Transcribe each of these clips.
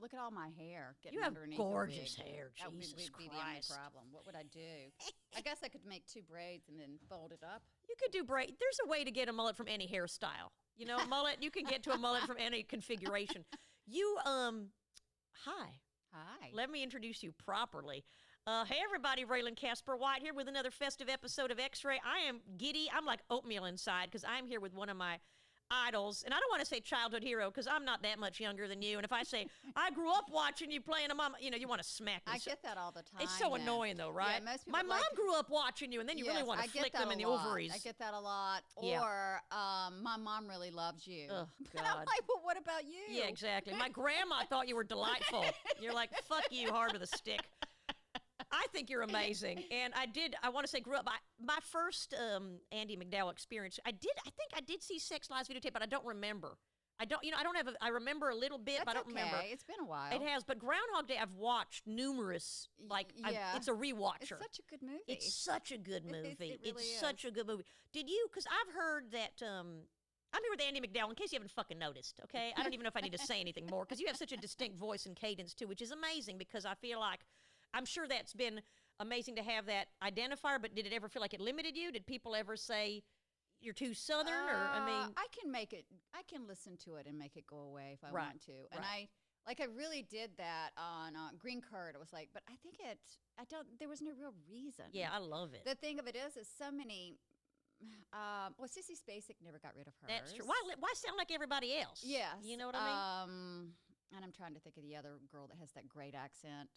look at all my hair getting You have underneath gorgeous the wig. hair, That would Jesus be the Christ. only problem. What would I do? I guess I could make 2 braids and then fold it up. You could do braid. There's a way to get a mullet from any hairstyle. You know, mullet. You can get to a mullet from any configuration. You hi. Hi. Let me introduce you properly. Hey, everybody, Raylan Caspar White here with another festive episode of X-Rae. I am giddy. I'm like oatmeal inside because I'm here with one of my idols. And I don't want to say childhood hero because I'm not that much younger than you. And if I say, I grew up watching you playing a mom, you want to smack me. I get that all the time. It's so annoying, though, right? Yeah, most people my mom grew up watching you, and then you really want to flick them in the ovaries. I get that a lot. Yeah. Or, my mom really loves you. Oh, And God. I'm like, well, what about you? Yeah, exactly. My grandma thought you were delightful. You're like, fuck you, hard with a stick. I think you're amazing. And I want to say, grew up, my first Andie Macdowell experience, I think I did see Sex Lies videotape, but I don't remember. I remember a little bit, That's but I don't remember. It's been a while. It has, but Groundhog Day, I've watched numerous, it's a rewatcher. It's such a good movie. It's such a good movie. It really is. Such a good movie. Did you, because I've heard that, I'm here with Andie Macdowell, in case you haven't fucking noticed, okay? I don't even know if I need to say anything more, because you have such a distinct voice and cadence, too, which is amazing, because I feel like, I'm sure that's been amazing to have that identifier, but did it ever feel like it limited you? Did people ever say you're too Southern? I can listen to it and make it go away if I want to. And I really did that on Green Card. It was like, but I think there was no real reason. Yeah, I love it. The thing of it is so many, Sissy Spacek never got rid of hers. That's true. Why sound like everybody else? Yes. You know what I mean? And I'm trying to think of the other girl that has that great accent.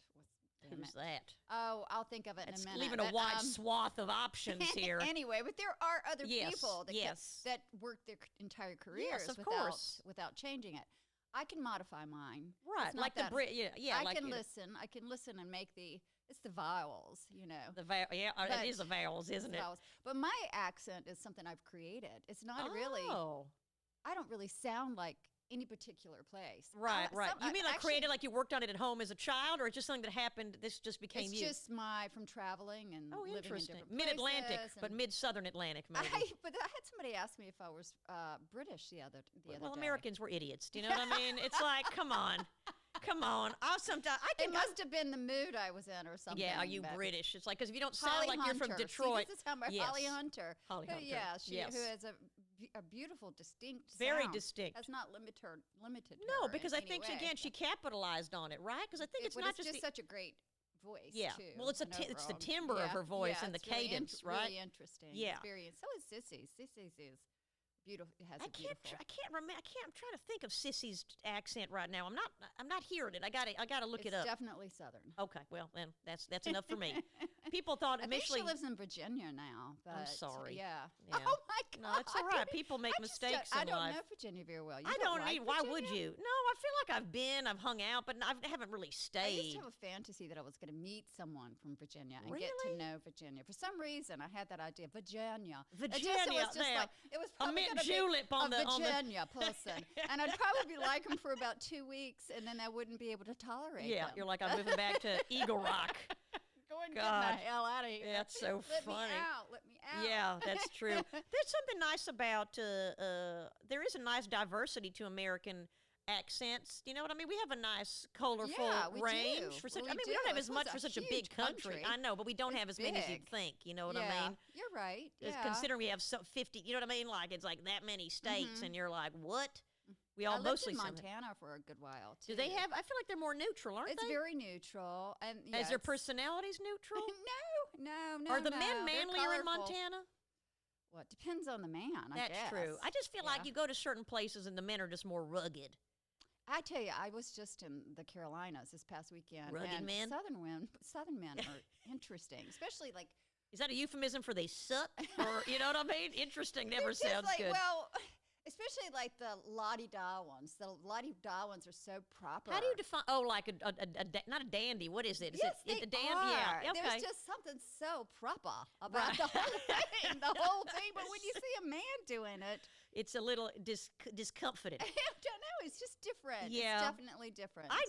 Who's that? Oh, I'll think of it in a minute. Leaving a wide swath of options here. Anyway, but there are other people that that work their entire careers without changing it. I can modify mine. Right, like the Brit. Yeah. I can listen. I can listen and make it's the vowels, it is the vowels, isn't it? Vowels. But my accent is something I've created. It's not really. I don't really sound like any particular place. Right. You mean created like you worked on it at home as a child, or it's just something that happened, this just became you? It's just from traveling and living in different places. Mid-Atlantic, but mid-Southern Atlantic, maybe. But I had somebody ask me if I was British the other day. Well, Americans were idiots. Do you know what I mean? It's like, come on. It must have been the mood I was in or something. Yeah, are you British? It's like, because if you don't sound like you're from Detroit. See, this is how Holly Hunter. Holly Hunter. Who has a beautiful, distinct sound. Very distinct. Has not limited No, because I think, way. again, she capitalized on it, right? Because I think it's not just such a great voice, too. Well, it's the timbre of her voice and the cadence, right? Really interesting experience. So is Sissy's. Sissy's is beautiful. It has I can't remember. I'm trying to think of Sissy's accent right now. I'm not hearing it. I gotta look it up. It's definitely Southern. Okay, well then that's enough for me. People thought initially. I think she lives in Virginia now. But I'm sorry. Yeah. Oh my God. No, it's all right. People make mistakes in life. I don't know Virginia very well. I don't need. Why would you? No, I feel like I've hung out, but I haven't really stayed. I used to have a fantasy that I was going to meet someone from Virginia and get to know Virginia. For some reason, I had that idea. Virginia. It was probably julep on the Virginia person, and I'd probably like him for about 2 weeks, and then I wouldn't be able to tolerate them. You're like, I'm moving back to Eagle Rock. Go and get the hell out of here. That's so funny. Let me out. Yeah, that's true. There's something nice about there is a nice diversity to American accents. You know what I mean? We have a nice, colorful range for such. We don't have as much for such a big country. I know, but we don't have as many as you'd think. You know what I mean? You're right. Considering we have 50, you know what I mean? Like it's like that many states, and you're like, what? We all I mostly lived in Montana for a good while too. Do they have? I feel like they're more neutral, aren't they? It's very neutral, and is their personalities neutral? No. Are the men manlier in Montana? Well, it depends on the man. I guess. That's true. I just feel like you go to certain places and the men are just more rugged. I tell you, I was just in the Carolinas this past weekend. Rugged men? Southern men are interesting, especially like. Is that a euphemism for they suck? Or, you know what I mean? Interesting never sounds good. Well, especially like the la-di-da ones. The la-di-da ones are so proper. How do you define? Oh, like not a dandy. What is it? Is yes, it they a dandy? are. Yeah. Okay. There's just something so proper about the whole thing. The whole thing. But when you see a man doing it, it's a little discomforted. I don't know. It's just different. Yeah. It's definitely different. I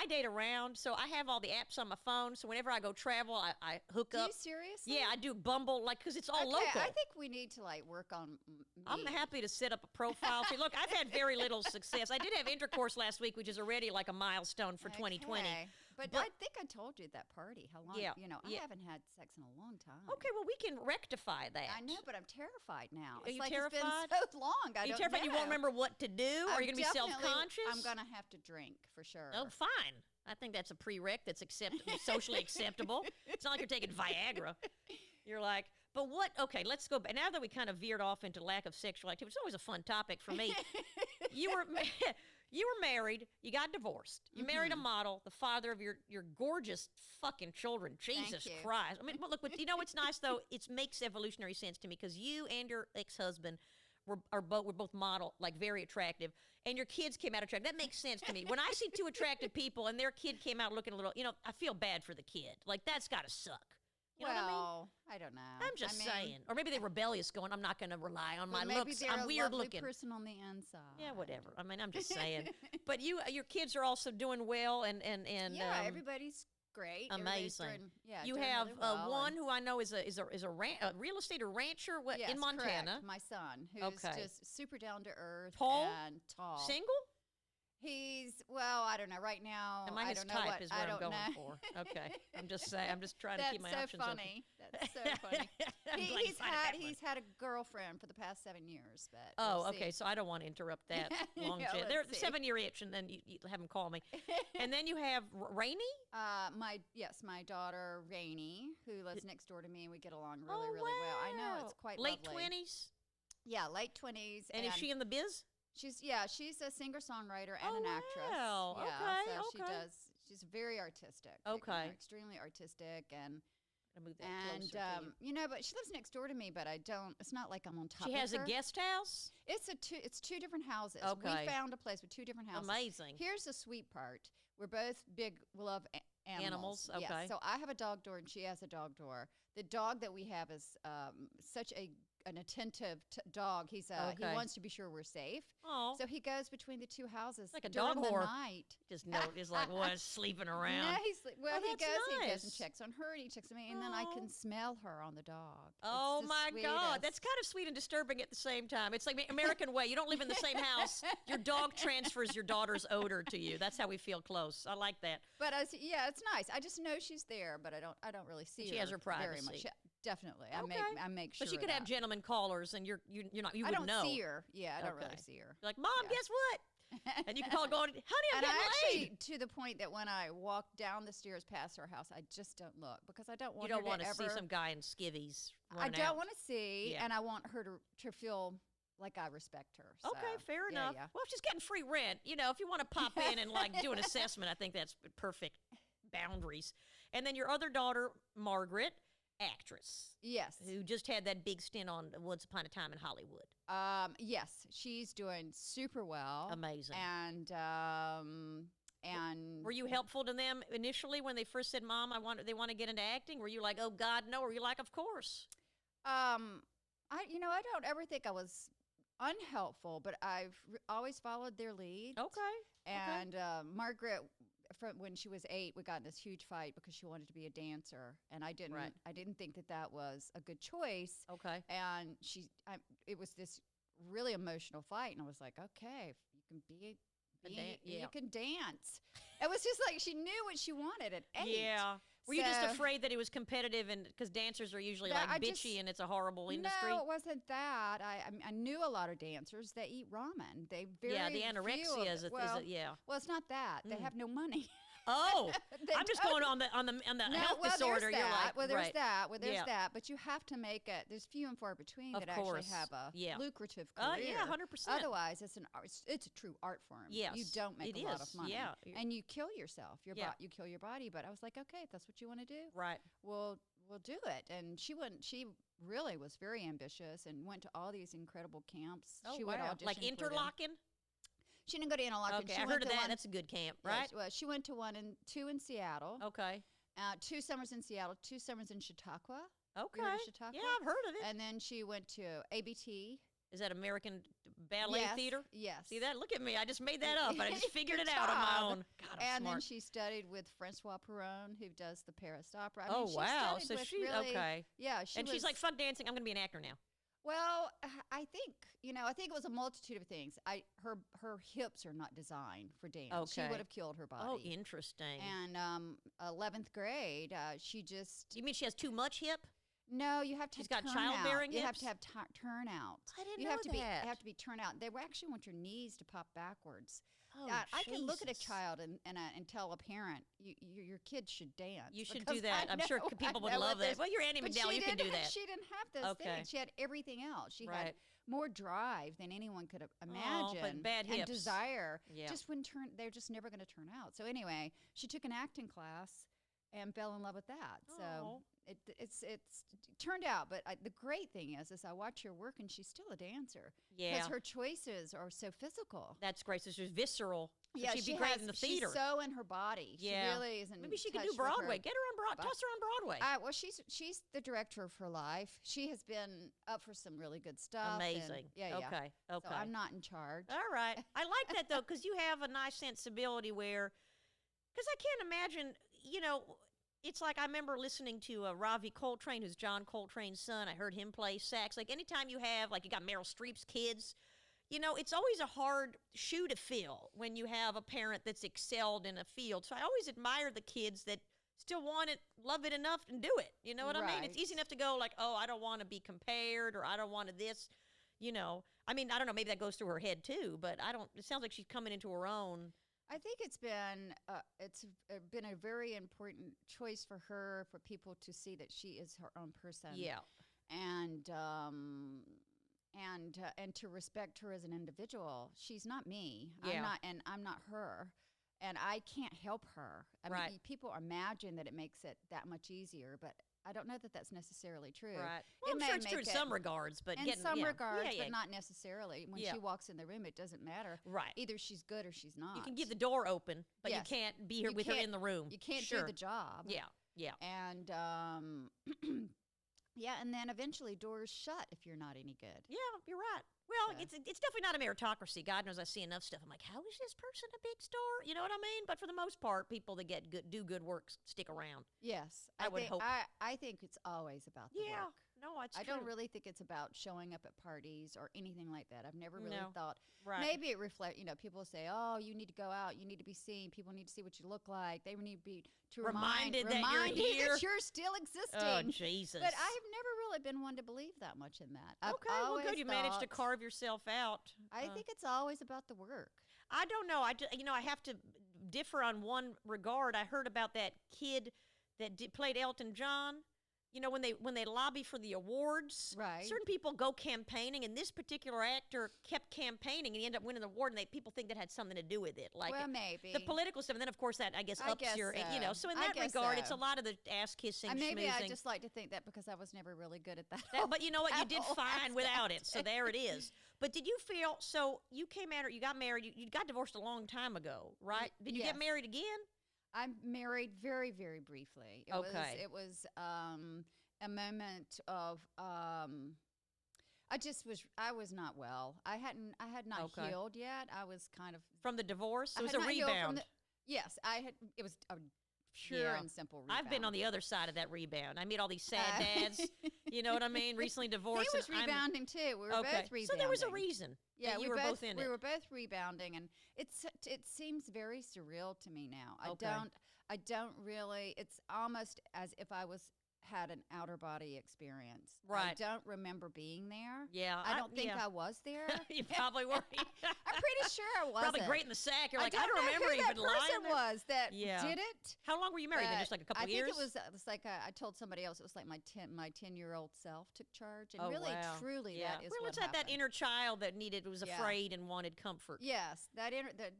date around, so I have all the apps on my phone. So whenever I go travel, I hook up. Are you seriously? Yeah, I do Bumble, like because it's all local. I think we need to like work on. I'm happy to set up a profile file for you. Look, I've had very little success. I did have intercourse last week, which is already like a milestone for 2020. But I think I told you at that party how long, Yeah, I haven't had sex in a long time. Okay, well, we can rectify that. I know, but I'm terrified now. Are you like terrified? It's been so long. Are you terrified you won't remember what to do? Are you going to be self-conscious? I'm going to have to drink for sure. Oh, fine. I think that's a prereq that's socially acceptable. It's not like you're taking Viagra. You're like, but what? Okay, let's go back. Now that we kind of veered off into lack of sexual activity, it's always a fun topic for me. You were married. You got divorced. You married a model, the father of your gorgeous fucking children. Jesus Christ. I mean, look, you know what's nice, though? It makes evolutionary sense to me because you and your ex-husband were both model, like very attractive, and your kids came out attractive. That makes sense to me. When I see two attractive people and their kid came out looking a little, I feel bad for the kid. Like, that's got to suck. You know what I mean? I don't know. I'm just saying. Or maybe they're rebellious going, I'm not going to rely on my looks. I'm weird looking. Person on the inside. Yeah, whatever. I mean, I'm just saying. But your kids are also doing well and yeah, everybody's great. Amazing. You doing have really well, one who I know is a real estate or rancher in Montana. Correct. My son, who's just super down to earth and tall. Single? I don't know. Right now, Am I his don't know type what, is what I'm going for. Okay. I'm just saying. I'm just trying to keep my options open. That's so funny. He's had a girlfriend for the past 7 years, but okay. So I don't want to interrupt that longevity. They're the 7-year itch, and then you have them call me. And then you have Rainey? My daughter Rainey, who lives next door to me, and we get along really well. I know, it's quite late lovely. 20s? Yeah, late 20s. And is she in the biz? She's a singer-songwriter and an actress. Wow. Yeah, so she's very artistic. Okay. Extremely artistic and I move that closer to you. But she lives next door to me, but it's not like I'm on top of her. She has a guest house? It's two different houses. Okay. We found a place with two different houses. Amazing. Here's the sweet part. We're both we love animals. Okay. Yes. So I have a dog door and she has a dog door. The dog that we have is such an attentive dog. He wants to be sure we're safe. Oh. So he goes between the two houses like a during dog the whore. Night. Just like was sleeping around. No, he goes and checks on her and he checks on me, and then I can smell her on the dog. Oh my God, that's kind of sweet and disturbing at the same time. It's like the American way. You don't live in the same house. Your dog transfers your daughter's odor to you. That's how we feel close. I like that. But it's nice. I just know she's there, but I don't really see her. She has her privacy. Very much. Yeah, definitely. Okay. I make sure. But she could have gentlemen callers, and you wouldn't know. I don't see her. Yeah, I don't really see her. You're like, Mom, guess what? And you can call going, honey, I'm getting laid. To the point that when I walk down the stairs past her house, I just don't look because I don't want. You don't want to see some guy in skivvies. I don't want to see, and I want her to feel like I respect her. So, okay, fair enough. Yeah. Well, she's getting free rent. If you want to pop in and do an assessment, I think that's perfect boundaries. And then your other daughter, Margaret, actress. Yes. Who just had that big stint on Once Upon a Time in Hollywood. Yes, she's doing super well. Amazing. And were you helpful to them initially when they first said, Mom, they want to get into acting? Were you like, oh God, no? Or were you like, of course? I don't ever think I was unhelpful, but I've always followed their lead. Okay. And Margaret, when she was 8, we got in this huge fight because she wanted to be a dancer, and I didn't. Right. I didn't think that was a good choice. Okay. And it was this really emotional fight, and I was like, okay, you can you can dance. It was just like she knew what she wanted at 8. Yeah. Were you just afraid that it was competitive, and because dancers are usually bitchy and it's a horrible industry? No, it wasn't that. I knew a lot of dancers that eat ramen. They the anorexia is Well, it's not that. They have no money. Oh, I'm just going on the health disorder. There's You're that. like, well, there's right. that. Well, there's that. But you have to make it. There's few and far between that actually have a lucrative career. 100%. Otherwise, it's a true art form. Yes, you don't make a lot of money. Yeah, and you kill yourself. You kill your body. But I was like, okay, if that's what you want to do, right? We'll do it. And she really was very ambitious and went to all these incredible camps. Oh, she would audition like Interlochen. She didn't go to Interlochen. Okay, I heard of that. That's a good camp, right? Well, she went to 2 in Seattle. Okay. 2 summers in Seattle, 2 summers in Chautauqua. Okay. You heard of Chautauqua? Yeah, I've heard of it. And then she went to ABT. Is that American Ballet Theater? Yes. See that? Look at me. I just made that up. I just figured it out on my own. God, I'm smart. Then she studied with Francois Perron, who does the Paris Opera. Wow. So she's okay. Yeah. She's like, fuck dancing. I'm going to be an actor now. Well, I think I think it was a multitude of things. Her hips are not designed for dance. She Okay. would have killed her body. Oh, interesting. And 11th grade, she just You mean she has too much hip? no. You have to. She's have got turnout. childbearing You have hips? to have turnout. I didn't you know have to that. have to be turnout. They actually want your knees to pop backwards. Oh, I can look at a Jesus. child and tell a parent, your kid should dance. You should because do that. I I'm sure know- people I would know love what that. this- Well, you're Andie but Macdowell. she You can do didn't- that. She didn't have those Okay. things. She had everything else. She had Right. more drive than anyone could Oh, imagine. but bad and hips. desire. Yeah. Just wouldn't turn. They're just never going to turn out. So anyway, she took an acting class and fell in love with that. So Oh. it's turned out. But the great thing is I watch her work and she's still a dancer. Yeah. Because her choices are so physical. That's great. So she's visceral. So Yeah, she'd she be great has, in the theater. She's so in her body. Yeah. She really isn't. Maybe she can touch do with her Broadway. Get her on Broadway. Toss her on Broadway. Well, she's the director of her life. She has been up for some really good stuff. and- Amazing. yeah. Okay. Okay. So I'm not in charge. All right. I like that, though, because you have a nice sensibility where, because I can't imagine, it's like I remember listening to Ravi Coltrane, who's John Coltrane's son. I heard him play sax. Like anytime you have, like you got Meryl Streep's kids, it's always a hard shoe to fill when you have a parent that's excelled in a field. So I always admire the kids that still want it, love it enough and do it. You know what I mean? It's Right. easy enough to go like, oh, I don't want to be compared or I don't want to this, I mean, I don't know, maybe that goes through her head too, but it sounds like she's coming into her own. I think it's been a very important choice for her, for people to see that she is her own person. Yeah. And to respect her as an individual. She's not me. Yeah. I'm not her. And I can't help her. I Right. mean, people imagine that it makes it that much easier, but I don't know that that's necessarily true. Right. It Well, I'm may sure it's true in make some regards, but in some regards, yeah, yeah. but not necessarily. When Yeah. she walks in the room, it doesn't matter. Right. Either she's good or she's not. You can give the door open, but Yes. you can't be here You with her can't- in the room. You can't Sure. do the job. Yeah. Yeah. And yeah, and then eventually doors shut if you're not any good. Yeah, you're right. Well, So. it's definitely not a meritocracy. God knows I see enough stuff. I'm like, how is this person a big star? You know what I mean? But for the most part, people that do good work stick around. Yes, I would hope. I think it's always about the Yeah. work. No, it's I true. don't really think it's about showing up at parties or anything like that. I've never really No. thought. Right. Maybe it reflects. People say, "Oh, you need to go out. You need to be seen. People need to see what you look like. They need to be Reminded that you're remind you here." that you're still existing." Oh, Jesus. But I have never really been one to believe that much in that. I've Okay, well, always good. You managed to thought- carve yourself out. I think it's always about the work. I don't know. I have to differ on one regard. I heard about that kid that played Elton John. When they lobby for the awards, Right. certain people go campaigning, and this particular actor kept campaigning, and he ended up winning the award, and people think that had something to do with it. Like Well, maybe. the political stuff, and then, of course, that, I guess, ups guess your, so. So in I that guess regard, it's so. a lot of the ass-kissing, Maybe I schmoozing. just like to think that because I was never really good at that. But you know what? You did whole fine without it. aspect. So there it is. But did you feel, so you came out, or you got married, you got divorced a long time ago, right? Did you get yes. married again? I'm married very, very briefly. Okay. It was a moment of I was not well. I had not Okay. healed yet. I was kind of From the divorce? I It was had a not healed from rebound. yes, it was a pure Yeah. and simple rebound. I've been on the other side of that rebound. I meet all these sad dads, you know what I mean? Recently He divorced. was and I'm- rebounding too. We were okay. both rebounding. So there was a reason. Yeah, that you were both in we it. were both rebounding, and it seems very surreal to me now. Okay. I don't really. It's almost as if I had an outer body experience. I Right. don't remember being there. Yeah. I don't think yeah. I was there. You probably were. I'm pretty sure I wasn't. Probably great in the sack. You're like, I don't don't know remember who even that person lying there. was that Yeah. did it. How long were you married then? but Just like a couple I years? think it was like I told somebody else. It was like my 10-year-old self took charge, and Oh, really, wow. truly, yeah. that is well, what it's like that happened. inner child that was Yeah. afraid and wanted comfort. Yes, that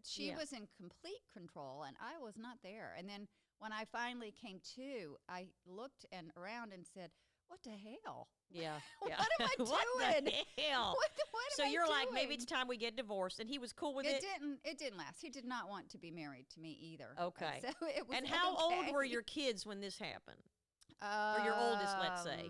she Yeah. was in complete control, and I was not there. And then when I finally came to, I looked around and said, "What the hell? Yeah. What yeah. am I What the doing? hell? What So am I you're like, maybe doing?" it's time we get divorced, and he was cool with it. It didn't last. He did not want to be married to me either. Okay. So it was. And how old okay. were your kids when this happened? Or your oldest, let's say.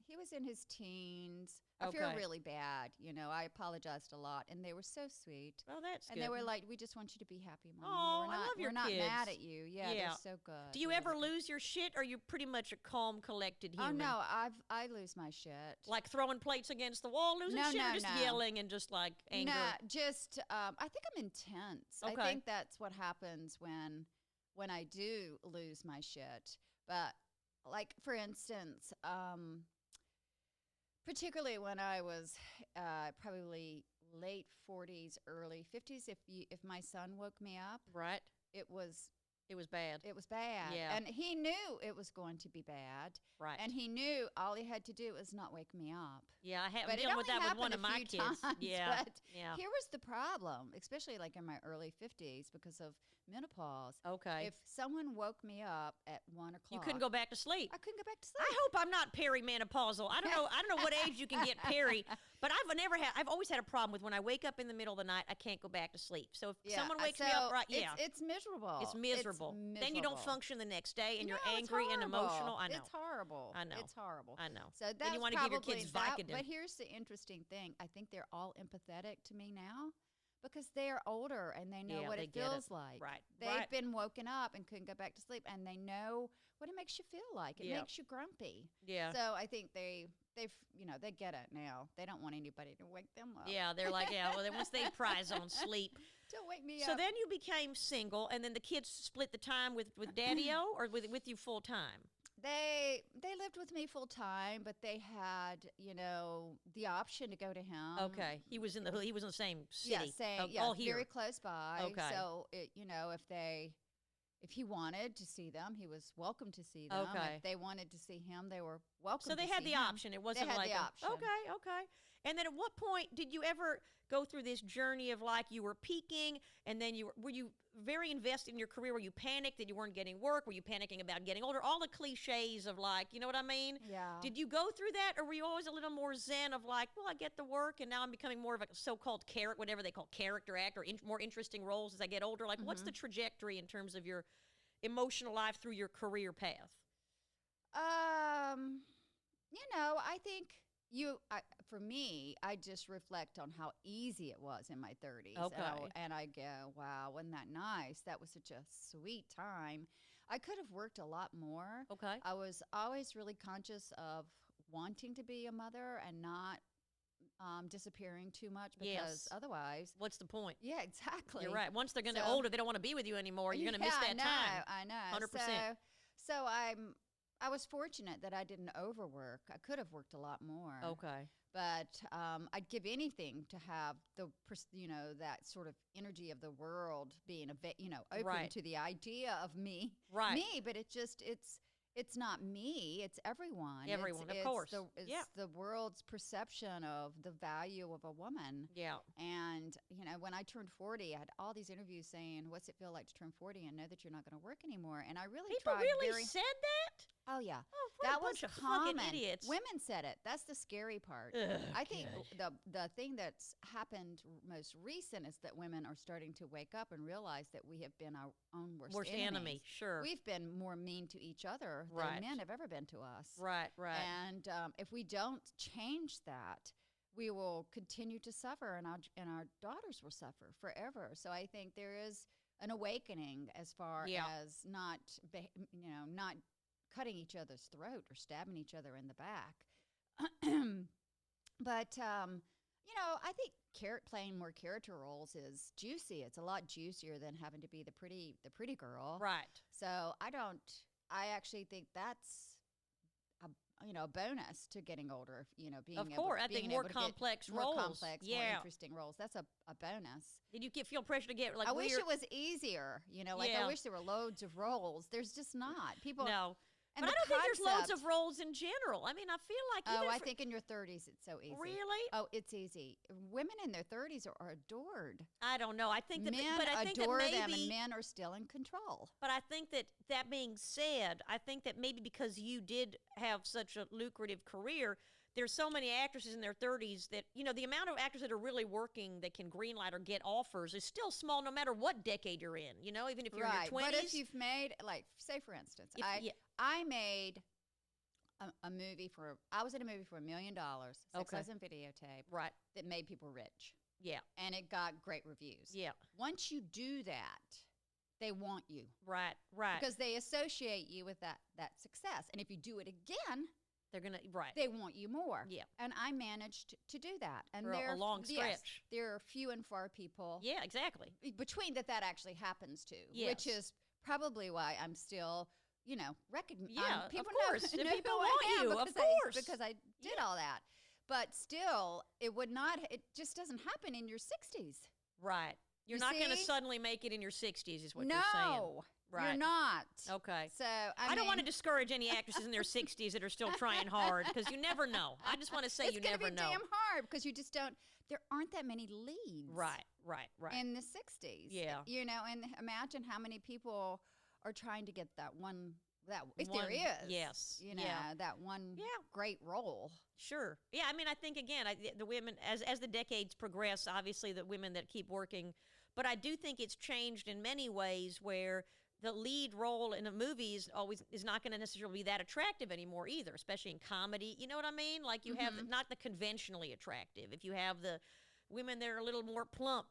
he was in his teens. I feel really bad. I apologized a lot, and they were so sweet. Oh, that's good. And they were like, "We just want you to be happy, Mom. Oh, I love your kids. We're not mad at you. Yeah, they're so good. Do you ever lose your shit, or are you pretty much a calm, collected human? Oh no, I lose my shit. Like throwing plates against the wall, losing shit, or just yelling and just like anger? No, just I think I'm intense. Okay. I think that's what happens when I do lose my shit. But like for instance, particularly when I was probably late 40s, early 50s, if my son woke me up, right, it was bad. It was bad. Yeah. And he knew it was going to be bad. Right. And he knew all he had to do was not wake me up. Yeah, I have dealt with that with one of my kids. Times, yeah. But here was the problem, especially like in my early 50s because of menopause. Okay. If someone woke me up at 1 o'clock, you couldn't go back to sleep. I couldn't go back to sleep. I hope I'm not perimenopausal. I don't know what age you can get peri, but I've always had a problem with when I wake up in the middle of the night, I can't go back to sleep. So if someone wakes me up, right, it's miserable. It's miserable. Then you don't function the next day, and you're angry and emotional. I know. It's horrible. I know. It's horrible. I know. So that's then you want to give your kids Vicodin. But here's the interesting thing. I think they're all empathetic to me now because they are older and they know what it feels like. Right. They've been woken up and couldn't go back to sleep, and they know what it makes you feel like. It makes you grumpy. Yeah. So I think they get it now. They don't want anybody to wake them up. Yeah, they're like, well, then once they prize on sleep. Don't wake me up. So then you became single, and then the kids split the time with Daddy-O or with you full time? They lived with me full time, but they had, the option to go to him. Okay. He was in the same city. Very close by. Okay. So if he wanted to see them, he was welcome to see them. Okay. If they wanted to see him, they were welcome. So they had the option. It wasn't like the option. Okay. And then at what point did you ever go through this journey of like you were peaking, and then were you very invested in your career? Were you panicked that you weren't getting work? Were you panicking about getting older? All the cliches of like, you know what I mean? Yeah. Did you go through that, or were you always a little more zen of like, well, I get the work, and now I'm becoming more of a so-called whatever they call character actor, more interesting roles as I get older? Like, what's the trajectory in terms of your emotional life through your career path? I think for me, I just reflect on how easy it was in my 30s. Okay. And I go, wow, wasn't that nice? That was such a sweet time. I could have worked a lot more. Okay. I was always really conscious of wanting to be a mother and not disappearing too much because otherwise, what's the point? Yeah, exactly. You're right. Once they're going to get older, they don't want to be with you anymore. You're going to miss that time. I know. 100%. So I was fortunate that I didn't overwork. I could have worked a lot more. Okay. But I'd give anything to have that sort of energy of the world being open to the idea of me. Right. Me, but it's not me. It's everyone. Everyone, of course. It's the world's perception of the value of a woman. Yeah. And, when I turned 40, I had all these interviews saying, what's it feel like to turn 40 and know that you're not going to work anymore? And I really People tried really said that? Oh, yeah. Oh, that a bunch was of common. fucking idiots. Women said it. That's the scary part. Ugh, I think the thing that's happened most recent is that women are starting to wake up and realize that we have been our own worst enemy. Sure. We've been more mean to each other than men have ever been to us. Right. And if we don't change that, we will continue to suffer, and our daughters will suffer forever. So I think there is an awakening as far as not cutting each other's throat or stabbing each other in the back. But, I think playing more character roles is juicy. It's a lot juicier than having to be the pretty girl. Right. So I actually think that's a bonus to getting older, being of course, I think more complex roles. More complex, more interesting roles. That's a bonus. Did you feel pressure to get like I wish it was easier, I wish there were loads of roles. There's just not. People No. And but I don't think there's loads of roles in general. I mean, I feel like I think in your 30s it's so easy. Really? Oh, it's easy. Women in their 30s are adored. I don't know. I think that men adore them, and men are still in control. But I think that being said, I think that maybe because you did have such a lucrative career, there's so many actresses in their 30s that, the amount of actors that are really working that can greenlight or get offers is still small no matter what decade you're in, even if you're in your 20s. But if you've made, say for instance, I made a movie for, I was in a movie for $1 million, sex, lies, and videotape, right, that made people rich. Yeah. And it got great reviews. Yeah. Once you do that, they want you. Right, right. Because they associate you with that success. And if you do it again, they're going to, right. They want you more. Yeah. And I managed to do that. And for a long stretch. Yes, there are few and far people. Yeah, exactly. Between that actually happens to. Yes. Which is probably why I'm still, recognized. Yeah, people of course. know people who want I am you, of because course. because I did all that. But still, it just doesn't happen in your 60s. Right. You're not going to suddenly make it in your 60s is what you're saying. No, right. You're not. Okay. So, I don't want to discourage any actresses in their 60s that are still trying hard because you never know. I just want to say you never know. It's going to be damn hard because you just don't, there aren't that many leads. Right. In the 60s. Yeah. And imagine how many people are trying to get that one, if there is. Yes. That one great role. Sure. Yeah, I mean, I think, again, the women, as the decades progress, obviously the women that keep working, but I do think it's changed in many ways where the lead role in a movie is not going to necessarily be that attractive anymore either, especially in comedy. You know what I mean? Like you have not the conventionally attractive. If you have the women that are a little more plump,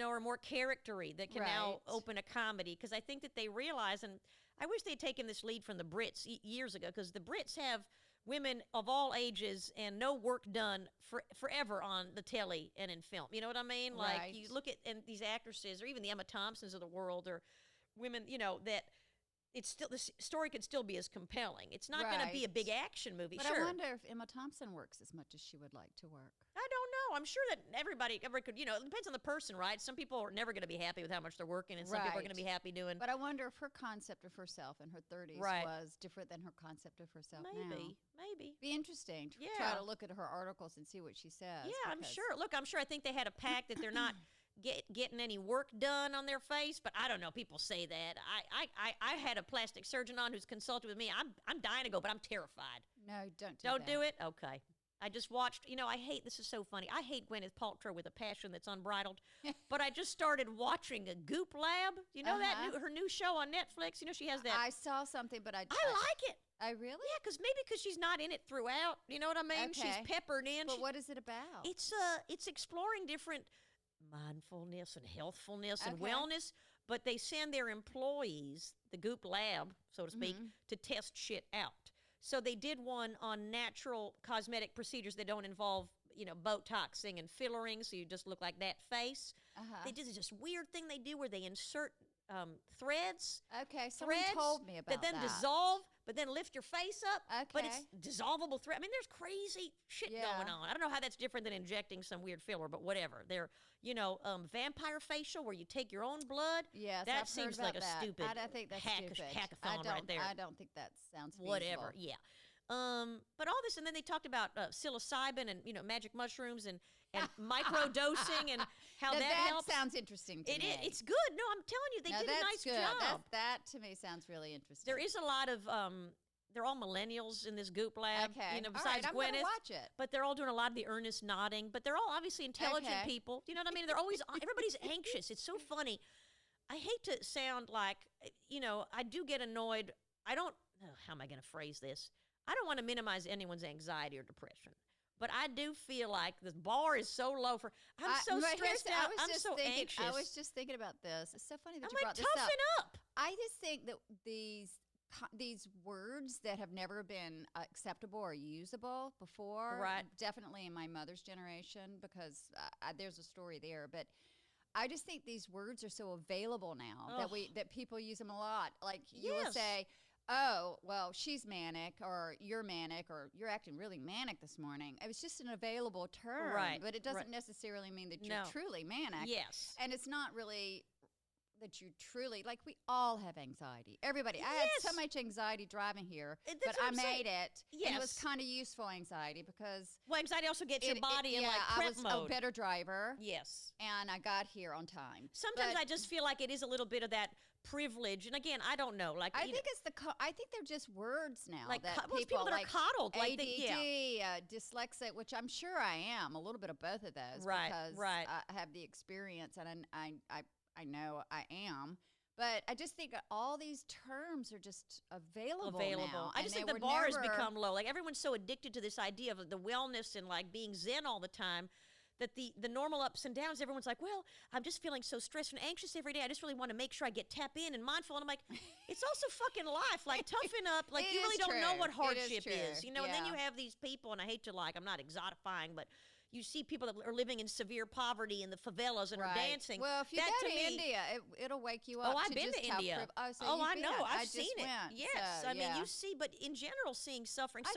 or more charactery that can now open a comedy, because I think that they realize, and I wish they had taken this lead from the Brits years ago, because the Brits have women of all ages and no work done forever on the telly and in film. You know what I mean? Right. Like you look at these actresses, or even the Emma Thompsons of the world, or women, that it's still, the story could still be as compelling. It's not going to be a big action movie. But sure. I wonder if Emma Thompson works as much as she would like to work. I don't know. I'm sure that everybody could, it depends on the person, right? Some people are never going to be happy with how much they're working, and some people are going to be happy doing. But I wonder if her concept of herself in her 30s was different than her concept of herself now. Maybe. Be interesting to try to look at her articles and see what she says. Yeah, I'm sure. Look, I'm sure. I think they had a pact that they're not getting any work done on their face, but I don't know. People say that. I had a plastic surgeon on who's consulted with me. I'm dying to go, but I'm terrified. No, don't Don't do it? Okay. I just watched, this is so funny. I hate Gwyneth Paltrow with a passion that's unbridled, but I just started watching a Goop Lab. You know her new show on Netflix? She has that. I saw something, but I like it. I really? Yeah, because she's not in it throughout. You know what I mean? Okay. She's peppered in. But what is it about? It's exploring different mindfulness and healthfulness and wellness, but they send their employees, the Goop Lab, so to speak, to test shit out. So they did one on natural cosmetic procedures that don't involve, Botoxing and fillering, so you just look like that face. They did this weird thing they do where they insert threads. Okay, someone told me about that. Then dissolve, but then lift your face up. Okay. But it's dissolvable thread. I mean, there's crazy shit going on. I don't know how that's different than injecting some weird filler, but whatever. They're, vampire facial where you take your own blood. Yes, that I've seems heard like about a stupid I think that's stupid. hackathon right there. I don't think that sounds feasible. Whatever, yeah. But all this, and then they talked about psilocybin and magic mushrooms and microdosing and how that helps. That sounds interesting to me. It's good. No, I'm telling you, they did a nice job. That to me sounds really interesting. There is a lot of they're all millennials in this Goop Lab. Okay, besides I'm Gwyneth, gonna watch it. But they're all doing a lot of the earnest nodding. But they're all obviously intelligent people. You know what I mean? They're always everybody's anxious. It's so funny. I hate to sound like I do get annoyed. I don't. How am I going to phrase this? I don't want to minimize anyone's anxiety or depression, but I do feel like the bar is so low for. I'm so stressed out. I'm so anxious. I was just thinking about this. It's so funny that you like, brought this up. Toughen up. I just think that these words that have never been acceptable or usable before, definitely in my mother's generation, because there's a story there, but. I just think these words are so available now that people use them a lot. Like you will say, "Oh, well, she's manic," or "You're manic," or "You're acting really manic this morning." It was just an available term, but it doesn't necessarily mean that you're truly manic. Yes, and it's not really that you truly we all have anxiety. Everybody. I had so much anxiety driving here, but I made it. Yes. And it was kind of useful anxiety because anxiety also gets your body in prep I was mode. a better driver. Yes. And I got here on time. Sometimes I just feel like it is a little bit of that privilege. And again, I don't know. I think it's I think they're just words now. Like that people that are coddled. ADD, dyslexic, which I'm sure I am. A little bit of both of those. Because I have the experience and I know I am. But I just think all these terms are just available now. I just think the bar has become low. Like, everyone's so addicted to this idea of the wellness and, like, being zen all the time that the normal ups and downs, everyone's like, well, I'm just feeling so stressed and anxious every day. I just really want to make sure I get tap in and mindful. And I'm like, it's also fucking life. Like, toughen up. Like, you really don't know what hardship is. You know, and then you have these people, and I hate to, like, I'm not exotifying, but you see people that are living in severe poverty in the favelas and are dancing. Well, if you go to India, it'll wake you up. Oh, I've been to India. I know. I've seen it. Yes. So, I mean, you see, but in general, seeing suffering. I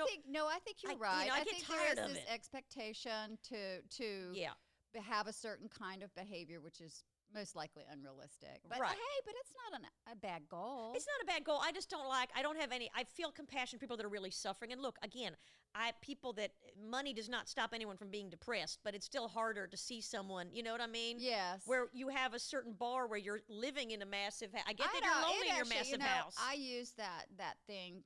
think you're right. I get tired of this expectation to have a certain kind of behavior, which is most likely unrealistic. But hey, but it's not a bad goal. It's not a bad goal. I just don't I feel compassion for people that are really suffering. And look, again, people that money does not stop anyone from being depressed, but it's still harder to see someone, you know what I mean? Yes. Where you have a certain bar where you're living in a massive house. I get that you're lonely in your massive house. I use that thing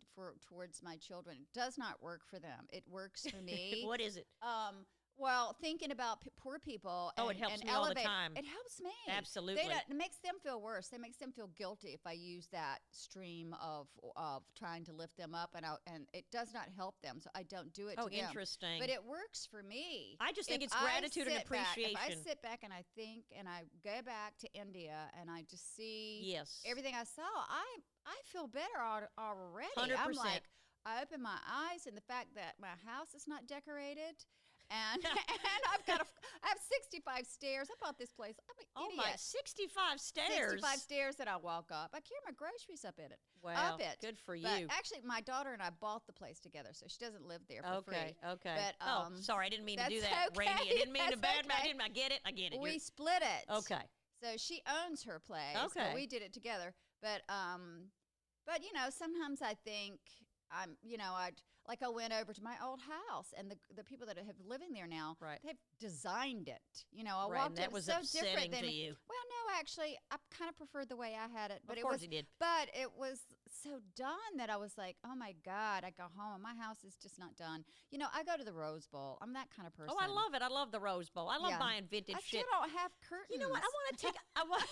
towards my children. It does not work for them. It works for me. What is it? Well, thinking about poor people it helps me all the time. It helps me. Absolutely. It makes them feel worse. It makes them feel guilty if I use that stream of trying to lift them up, and it does not help them, so I don't do it to them. Oh, interesting. But it works for me. I just think it's gratitude and appreciation. If I sit back and I think and I go back to India and I just see everything I saw, I feel better already. 100%. I'm like, I open my eyes, and the fact that my house is not decorated. And I have 65 stairs. I bought this place. I'm an idiot. 65 stairs. 65 stairs that I walk up. I carry my groceries up it. Wow, up it. Good for you. But actually, my daughter and I bought the place together, so she doesn't live there for free. Okay. But, sorry, I didn't mean to do that, Rainey. I didn't mean to badmouth. I get it. We split it. Okay. So she owns her place. Okay. But we did it together. But you know, sometimes I think I went over to my old house, and the people that have living there now, they've designed it. You know, I walked that was so upsetting different than to you. Well, no, actually, I kind of preferred the way I had it, but of course you did. But it was so done that I was like, oh my God, I go home and my house is just not done. You know, I go to the Rose Bowl. I'm that kind of person. Oh, I love it. I love the Rose Bowl. I love buying vintage shit. I still don't have curtains. You know what? I want to take. I'm going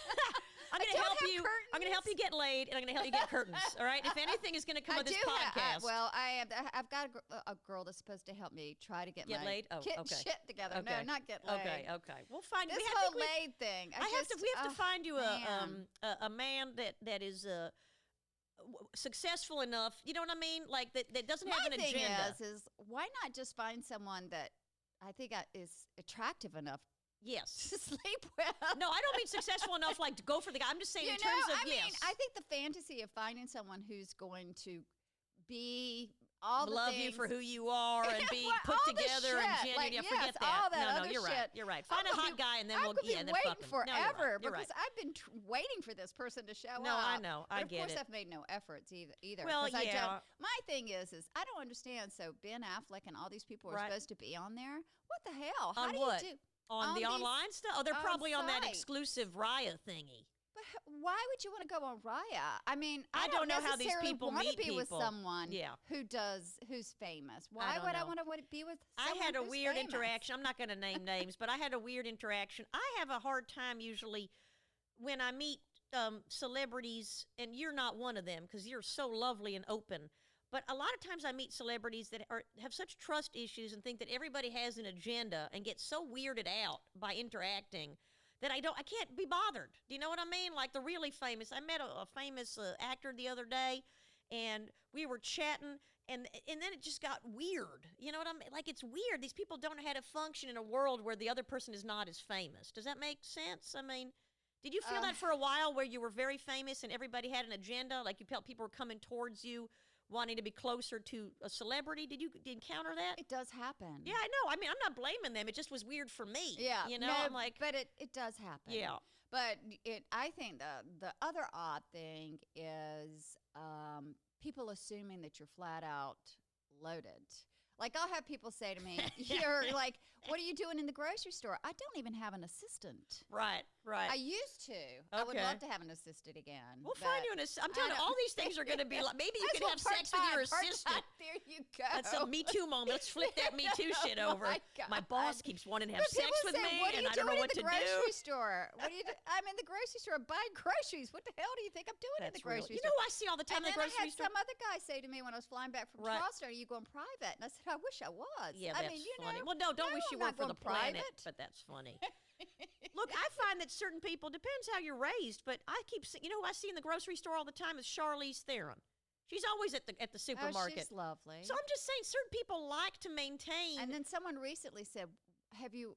to help you. Curtains. I'm going to help you get laid, and I'm going to help you get curtains. All right. If anything is going to come of this podcast, I've got a girl that's supposed to help me try to get laid. Oh, okay. Shit together. Okay. No, not get laid. Okay. We'll find this whole laid thing. We have to find you a man that is successful enough. You know what I mean? Like that doesn't have an agenda. My thing is why not just find someone that I think is attractive enough. Yes. To sleep with. No, I don't mean successful enough like to go for the guy. I'm just saying in terms of I mean, I think the fantasy of finding someone who's going to be all the love things. You for who you are and be put together and genuine. Forget that. All that no, you're shit. right. You're right. Find a hot guy and then we'll and then fuck him. Forever you're because I've been waiting for this person to show up. No, I know. I get it. Of course, I've made no efforts either. Well, yeah. My thing is I don't understand. So Ben Affleck and all these people are supposed to be on there. What the hell? How do you do? On the online stuff? Oh, they're probably on that exclusive Raya thingy. But why would you want to go on Raya? I mean, I don't know how these people meet people. With someone who's famous. Why would I want to be with someone I had a weird famous? interaction. I'm not going to name names, but I had a weird interaction. I have a hard time usually when I meet celebrities, and you're not one of them because you're so lovely and open. But a lot of times I meet celebrities that have such trust issues and think that everybody has an agenda and get so weirded out by interacting that I can't be bothered. Do you know what I mean? Like the really famous. I met a famous actor the other day, and we were chatting, and then it just got weird. You know what I mean? Like it's weird. These people don't know how to function in a world where the other person is not as famous. Does that make sense? I mean, did you feel that for a while where you were very famous and everybody had an agenda? Like you felt people were coming towards you wanting to be closer to a celebrity? Did you encounter that? It does happen. Yeah, I know. I mean, I'm not blaming them. It just was weird for me. Yeah. You know, I'm like. But it does happen. Yeah. But I think the other odd thing is people assuming that you're flat out loaded. Like I'll have people say to me, "You're like, what are you doing in the grocery store?" I don't even have an assistant. Right. Right. I used to. I would love to have an assistant again. We'll find you an assistant. I'm telling you, all these things are going to be like, maybe you could have sex with your assistant. There you go. That's a Me Too moment. Let's flip that Me Too shit over. My boss keeps wanting to have sex with me, and I don't know what to do. What are you doing in the grocery store? What do you do? I'm in the grocery store buying groceries. What the hell do you think I'm doing in the grocery store? You know who I see all the time in the grocery store? And then I had some other guy say to me when I was flying back from Charleston, "Are you going private?" And I said, "I wish I was." Yeah, that's funny. Well, no, don't wish you were for the planet, but that's funny. Look, I find that certain people, depends how you're raised, but I keep seeing, you know who I see in the grocery store all the time is Charlize Theron. She's always at the supermarket. Oh, she's lovely. So I'm just saying, certain people like to maintain. And then someone recently said, have you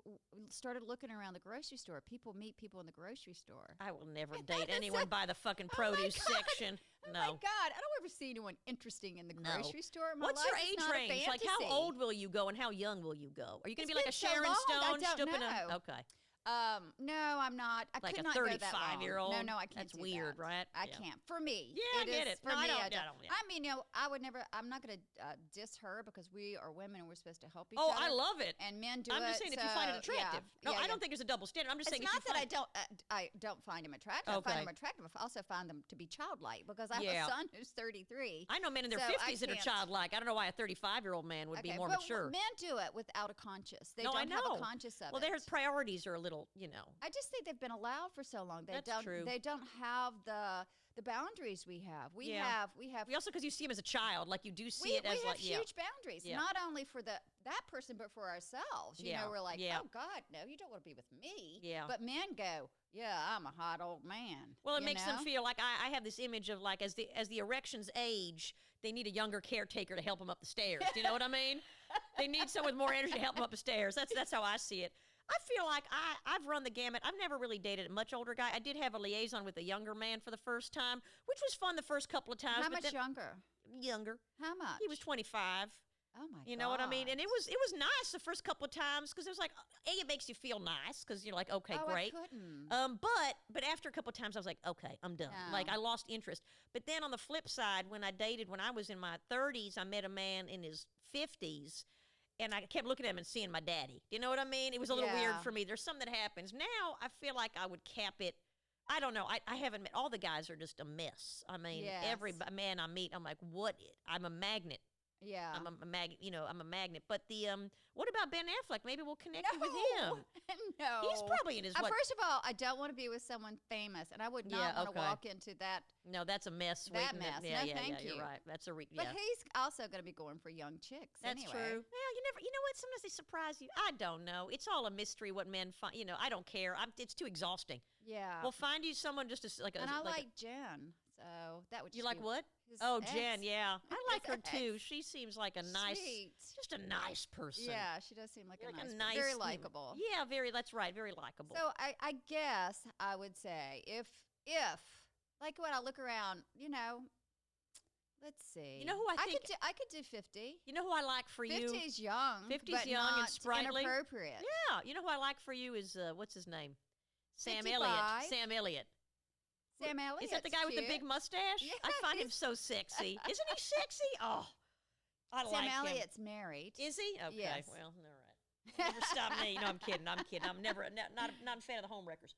started looking around the grocery store? People meet people in the grocery store. I will never date anyone by the fucking produce section. Oh no. my God. I don't ever see anyone interesting in the grocery store in my What's life. your age range? Like, how old will you go and how young will you go? Are you going to be like a so Sharon long, Stone? I don't know. Okay. No, I'm not. I like could a not go that long. 35-year-old? No, I can't. That's weird, that. right? I can't. For me. Yeah, I get it. For me, I don't. Yeah. I mean, I would never, I'm not going to diss her because we are women and we're supposed to help each other. other. Oh, I love it. And men do it. I'm just saying if you find it attractive. No, I don't think there's a double standard. I'm just saying it's not that I don't find him attractive. I find him attractive. I also find them to be childlike because I have a son who's 33. I know men in their 50s that are childlike. I don't know why a 35-year-old man would be more mature. Men do it without a conscience. They don't have a conscience of it. Well, their priorities are a little, I just think they've been allowed for so long. That's true. They don't have the boundaries we have. We have. We also, because you see them as a child, like you do see it as like huge boundaries, not only for that person, but for ourselves. You know, we're like, oh God, no, you don't want to be with me. Yeah. But men go, yeah, I'm a hot old man. Well, it makes them feel like I have this image of like as the erections age, they need a younger caretaker to help them up the stairs. Do you know what I mean? They need someone with more energy to help them up the stairs. That's how I see it. I feel like I've run the gamut. I've never really dated a much older guy. I did have a liaison with a younger man for the first time, which was fun the first couple of times. How much younger? Younger. How much? He was 25. Oh, my God. You know what I mean? And it was nice the first couple of times because it was like, it makes you feel nice because you're like, okay, great. I couldn't. But after a couple of times, I was like, okay, I'm done. No. Like, I lost interest. But then on the flip side, when I was in my 30s, I met a man in his 50s. And I kept looking at him and seeing my daddy. You know what I mean? It was a little weird for me. There's something that happens. Now, I feel like I would cap it. I don't know. I haven't met. All the guys are just a mess. I mean, every man I meet, I'm like, what? I'm a magnet. Yeah. I'm a magnet. I'm a magnet. But what about Ben Affleck? Maybe we'll connect you with him. No. He's probably in his First of all, I don't want to be with someone famous, and I would not want to walk into that. No, that's a mess. That mess. Yeah, thank you. You're right. That's a But he's also going to be going for young chicks. That's anyway. true. Well, you know what? Sometimes they surprise you. I don't know. It's all a mystery what men find. I don't care. It's too exhausting. Yeah. We'll find you someone just like a. And I like Jen. So that would. You like what? Jen. Yeah, I like her too. She seems like a nice, just a nice person. Yeah, she does seem like a nice, very likable. Yeah, that's right, very likable. So I guess I would say if like when I look around, let's see. You know who I think I could do 50. You know who I like for you? 50's young. 50's young not and sprightly. Inappropriate. Yeah. You know who I like for you is what's his name? Sam 55. Elliott. Sam Elliott. Sam Elliott. Is that the guy with the big mustache? Yeah, I find him so sexy. Isn't he sexy? Oh, I like him. Sam Elliott's married. Is he? Okay. Yes. Well, all right. Never stop me. No, I'm kidding. I'm never not a fan of the home wreckers.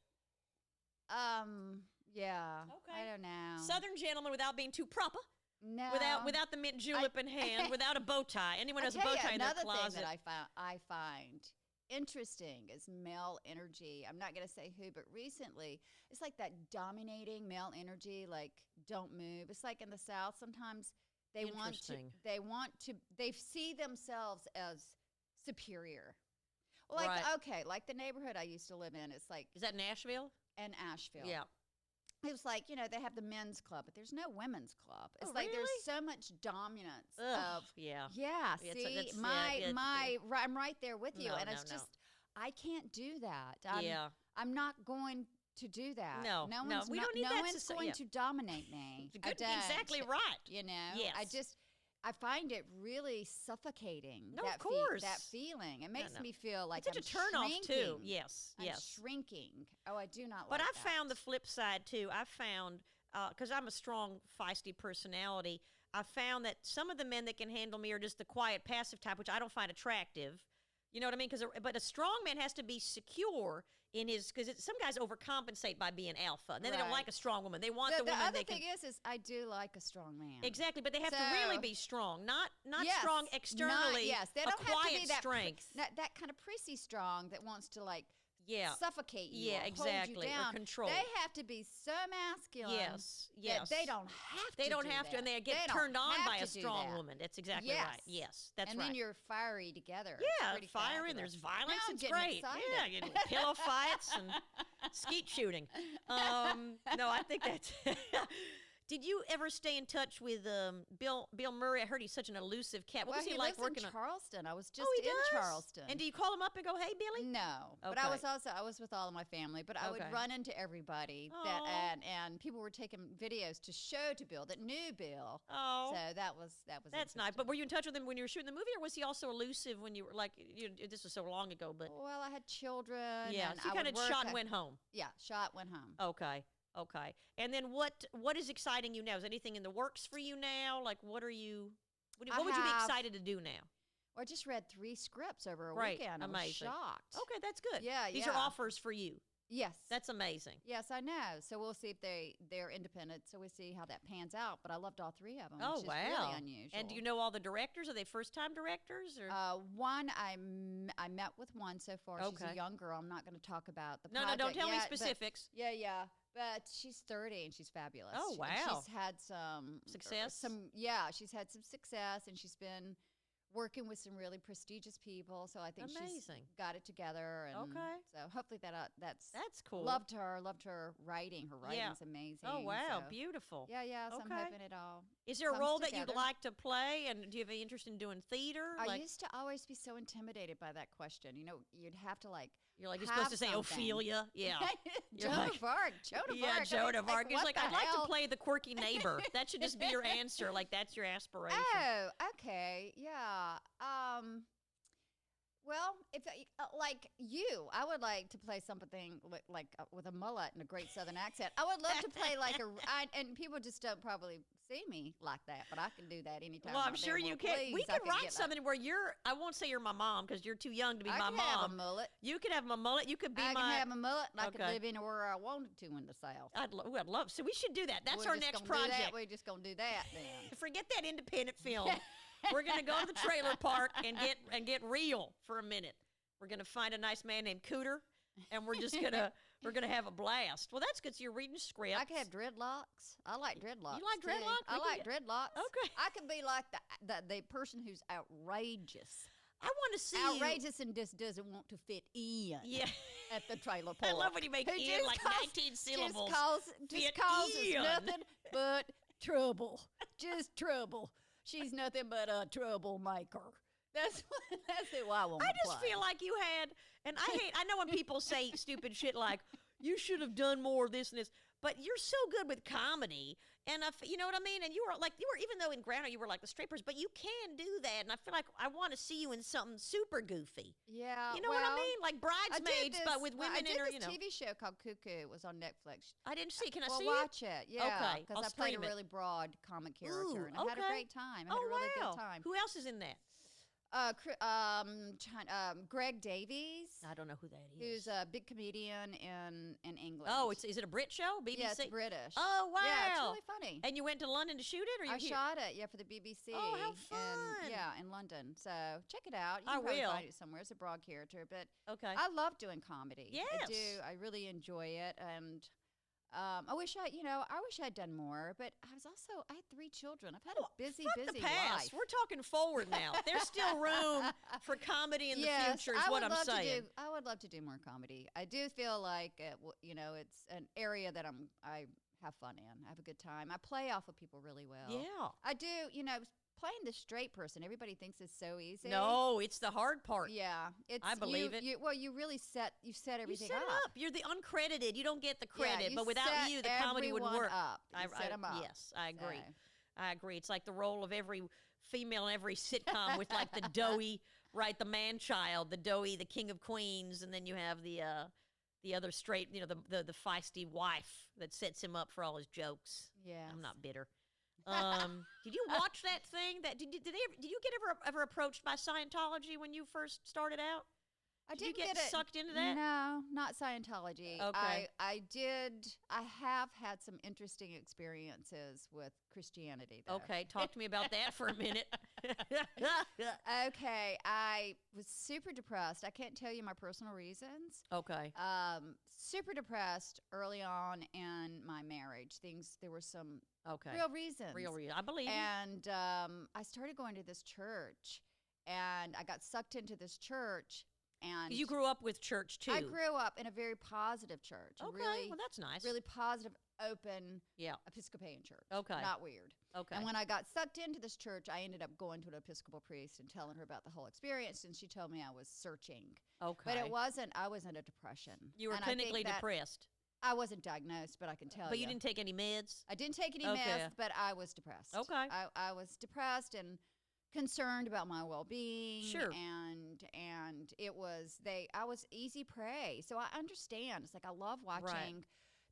Yeah. Okay. I don't know. Southern gentleman without being too proper. No. Without the mint julep in hand, without a bow tie. Anyone has a bow tie in their closet. Another thing that I find interesting is male energy. I'm not going to say who, but recently it's like that dominating male energy, like don't move. It's like in the South sometimes they see themselves as superior. Like like the neighborhood I used to live in, it's like, is that Nashville? And Asheville. Yeah. It was like, they have the men's club, but there's no women's club. It's really? There's so much dominance of yeah. I'm right there with you. And it's just, I can't do that. I'm not going to do that. No, we don't need that. No one's going to dominate me. Exactly right. Yes. I find it really suffocating. No, of course. That feeling. It makes me feel like it's such a turnoff too. Yes. I'm shrinking. Oh, I do not but like I found the flip side too. I found, because I'm a strong, feisty personality, I found that some of the men that can handle me are just the quiet, passive type, which I don't find attractive. You know what I mean? But a strong man has to be secure in his, because some guys overcompensate by being alpha. And then they don't like a strong woman. They want the woman the other they can. thing is I do like a strong man. Exactly, but they have to really be strong, not strong externally. They don't a quiet have to be that strength. That kind of prissy strong that wants to like suffocate you. Yeah, or exactly. Hold you down. Or control. They have to be so masculine. Yes. That they don't have to. They don't have to, and they get turned on by a strong woman. That's exactly right. Yes, that's right. And then you're fiery together. Yeah, fiery. There's violence. Now It's I'm great. excited. Yeah, getting pillow fights and skeet shooting. No, I think that's. Did you ever stay in touch with Bill Murray? I heard he's such an elusive cat. What was he like working in Charleston? I was just in Charleston. And do you call him up and go, "Hey, Billy"? No, but I was with all of my family. But I would run into everybody and people were taking videos to show to Bill that knew Bill. Oh, so that's nice. But were you in touch with him when you were shooting the movie, or was he also elusive when you were like? This was so long ago, but I had children. Yeah, and so you kind of shot and went home. Yeah, shot, went home. Okay. And then what is exciting you now? Is anything in the works for you now? Like, what would you be excited to do now? Well, I just read 3 scripts over a weekend. Amazing. I was shocked. Okay, that's good. Yeah, These are offers for you. Yes. That's amazing. Yes, I know. So we'll see if they're independent. So we'll see how that pans out. But I loved all 3 of them, which is really unusual. And do you know all the directors? Are they first-time directors? Or? One, I met with one so far. She's a young girl. I'm not going to talk about the project don't tell me yet, specifics. Yeah. But she's 30 and she's fabulous. Oh, wow. And she's had some success. She's had some success, and she's been working with some really prestigious people. So I think she's got it together. And so hopefully that's cool. Loved her writing. Her writing's amazing. Oh, wow. So, beautiful. Yeah. So I'm hoping it all. Is there a role that you'd like to play? And do you have any interest in doing theater? I used to always be so intimidated by that question. You know, you'd have to you're supposed to say Ophelia. Yeah. Joan of Arc. Yeah, Joan of Arc. It's like, I'd like to play the quirky neighbor. That should just be your answer. Like, that's your aspiration. Oh, okay. Yeah. Well, if like you, I would like to play something like with a mullet and a great Southern accent. I would love to play and people just don't probably see me like that, but I can do that anytime. Well, I'm sure you can. We can write something where I won't say you're my mom because you're too young to be my mom. I can have a mullet. You can have a mullet. You could be I can have a mullet, and I could live anywhere I wanted to in the South. I'd love. So we should do that. That's our next project. We're just gonna do that then. Forget that independent film. We're gonna go to the trailer park and get real for a minute. We're gonna find a nice man named Cooter, and we're gonna have a blast. Well, that's good. So you're reading scripts. I can have dreadlocks. I like dreadlocks. You like dreadlocks? I like dreadlocks. Okay. I can be like the person who's outrageous. I want to see outrageous and just doesn't want to fit in. Yeah. At the trailer park. I love when you make in like 19 syllables. Just causes nothing but trouble. Just trouble. She's nothing but a troublemaker. That's who I want to play. I just feel like you had, and I know when people say stupid shit like, you should have done more of this and this, but you're so good with comedy, and you know what I mean? And you were, even though in Granite you were like the strippers, but you can do that, and I feel like I want to see you in something super goofy. Yeah. You know what I mean? Like Bridesmaids, but with women in her, I did this TV show called Cuckoo. It was on Netflix. I didn't see. Can I see it? Watch it. Yeah. Okay. Because I played a really broad comic character, and I had a great time. I had a really good time. Who else is in that? Greg Davies. I don't know who that is. Who's a big comedian in England. Oh, is it a Brit show? BBC? Yeah, it's British. Oh, wow. Yeah, it's really funny. And you went to London to shoot it? Or I shot it, for the BBC. Oh, how fun. In London. So check it out. You I can probably will. find it somewhere. It's a broad character. But okay. I love doing comedy. Yes. I do. I really enjoy it. And I wish I'd done more, but I had 3 children. I've had a busy the past. life. We're talking forward now. There's still room for comedy in the future is what I'm saying. I would love to do more comedy. I do feel like, it's an area that I have fun in. I have a good time. I play off of people really well. Yeah. I do, playing the straight person, everybody thinks it's so easy. No, it's the hard part. Yeah, I believe it. You really set everything up. You set it up. You're the uncredited. You don't get the credit, you but without you, the comedy wouldn't work. Set them up. Yes, I agree. So. I agree. It's like the role of every female in every sitcom with like the doughy, right, the man-child, the king of queens, and then you have the other straight, the feisty wife that sets him up for all his jokes. Yeah, I'm not bitter. Did you watch that thing? Did you get ever approached by Scientology when you first started out? Did you get sucked into that? No, not Scientology. Okay. I did. I have had some interesting experiences with Christianity, though. Okay, talk to me about that for a minute. Okay, I was super depressed. I can't tell you my personal reasons. Okay. Super depressed early on in my marriage. There were some Okay. real reasons. Real reason. I believe you. And I started going to this church, and I got sucked into this church. And you grew up with church too. I grew up in a very positive church. Okay, really, well that's nice. Really positive, open Yeah. Episcopalian church. Okay. Not weird. Okay. And when I got sucked into this church, I ended up going to an Episcopal priest and telling her about the whole experience, and she told me I was searching. Okay. But I wasn't a depression. You were And I think clinically that depressed. I wasn't diagnosed, but I can tell you. But you didn't take any meds? I didn't take any Okay. meds, but I was depressed. Okay. I was depressed and concerned about my well-being. Sure. And I was easy prey. So I understand. It's like I love watching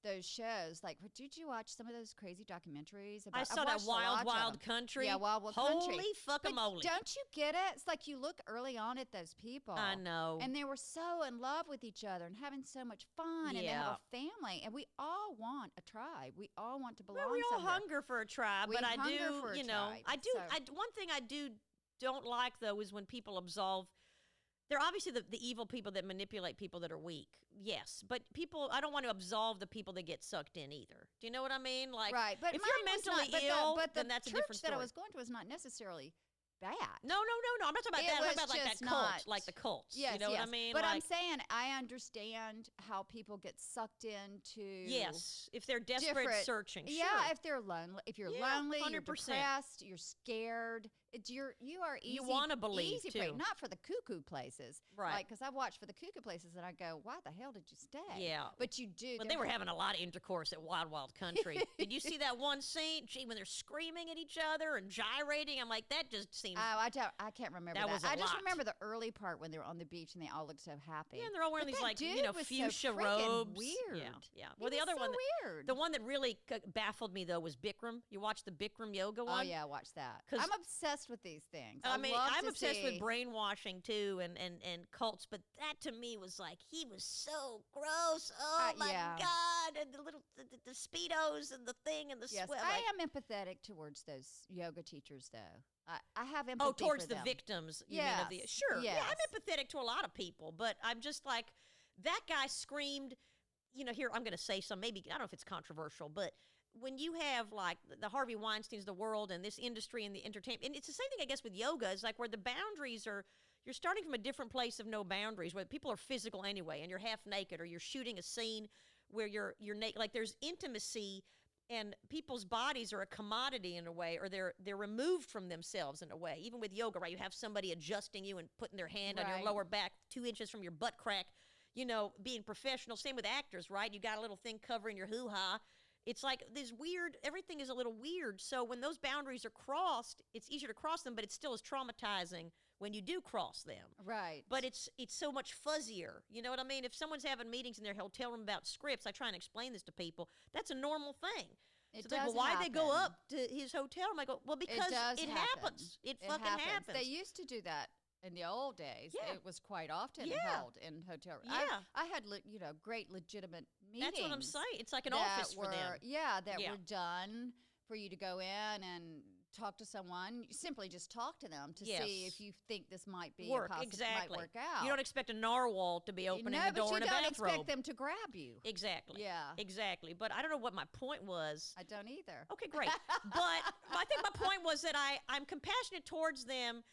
those shows. Like, did you watch some of those crazy documentaries about? I saw that Wild Country. Yeah, Wild Country. Holy fuckamole. Don't you get it? It's like you look early on at those people. I know. And they were so in love with each other and having so much fun, and they have a family. And we all want a tribe. We all want to belong. Well, we all somewhere. hunger for a tribe, but I do, for a you know, tribe, I do. One thing I don't like though is when people absolve. They're obviously the evil people that manipulate people that are weak. Yes, but I don't want to absolve the people that get sucked in either. Do you know what I mean? Like, right. But if you're mentally ill, then that's a different church story. that I was going to was not necessarily bad. No. I'm not talking about that. I'm talking about like that cult, like the cults. Yes, you know what I mean? But like, I'm saying I understand how people get sucked into. Yes, if they're desperate searching. Sure. Yeah, if they're lonely, lonely, 100%. you're depressed, you're scared. You are easy. You want to believe easy too, prey, not for the cuckoo places, right? Like, because I've watched for the cuckoo places, and I go, "Why the hell did you stay?" Yeah, but you do. But they were having a lot of intercourse at Wild Country. Did you see that one scene? Gee, when they're screaming at each other and gyrating, I'm like, that just seems. Oh, I can't remember that. I just remember the early part when they were on the beach and they all looked so happy. Yeah, and they're all wearing these like fuchsia so robes. Weird. Yeah. Well, the other one, weird. The one that really baffled me though was Bikram. You watched the Bikram yoga one? Oh yeah, watch that. I'm obsessed with these things. I mean, I'm obsessed with brainwashing too and cults, but that to me was like, he was so gross. Oh my God. And the little the Speedos and the thing and the yes, sweat. I am empathetic towards those yoga teachers though. I have empathy. Oh, towards for the them. victims. You yes. mean of the sure. Yes. Yeah, I'm empathetic to a lot of people, but I'm just like, that guy screamed, you know, here I'm gonna say some, maybe I don't know if it's controversial, but when you have like the Harvey Weinsteins of the world and this industry and the entertainment, and it's the same thing I guess with yoga, is like where the boundaries are, you're starting from a different place of no boundaries, where people are physical anyway, and you're half naked, or you're shooting a scene where you're naked, like there's intimacy, and people's bodies are a commodity in a way, or they're removed from themselves in a way. Even with yoga, right? You have somebody adjusting you and putting their hand on your lower back 2 inches from your butt crack, you know, being professional. Same with actors, right? You got a little thing covering your hoo-ha. It's like this weird, everything is a little weird. So when those boundaries are crossed, it's easier to cross them, but it's still as traumatizing when you do cross them. Right. But it's so much fuzzier. You know what I mean? If someone's having meetings in their hotel room about scripts, I try and explain this to people. That's a normal thing. It so does well, why'd they go happen. up to his hotel room? I go, well, because it happens. It fucking happens. They used to do that in the old days. Yeah. It was quite often held in hotel rooms. Yeah. I had great legitimate meetings. That's what I'm saying. It's like an office for them. Yeah, that were done for you to go in and talk to someone. You simply just talk to them to see if you think this might be might work out. You don't expect a narwhal to be opening the door in a bathrobe. No, but you don't expect them to grab you. Exactly. Yeah. Exactly. But I don't know what my point was. I don't either. Okay, great. But I think my point was that I'm compassionate towards them,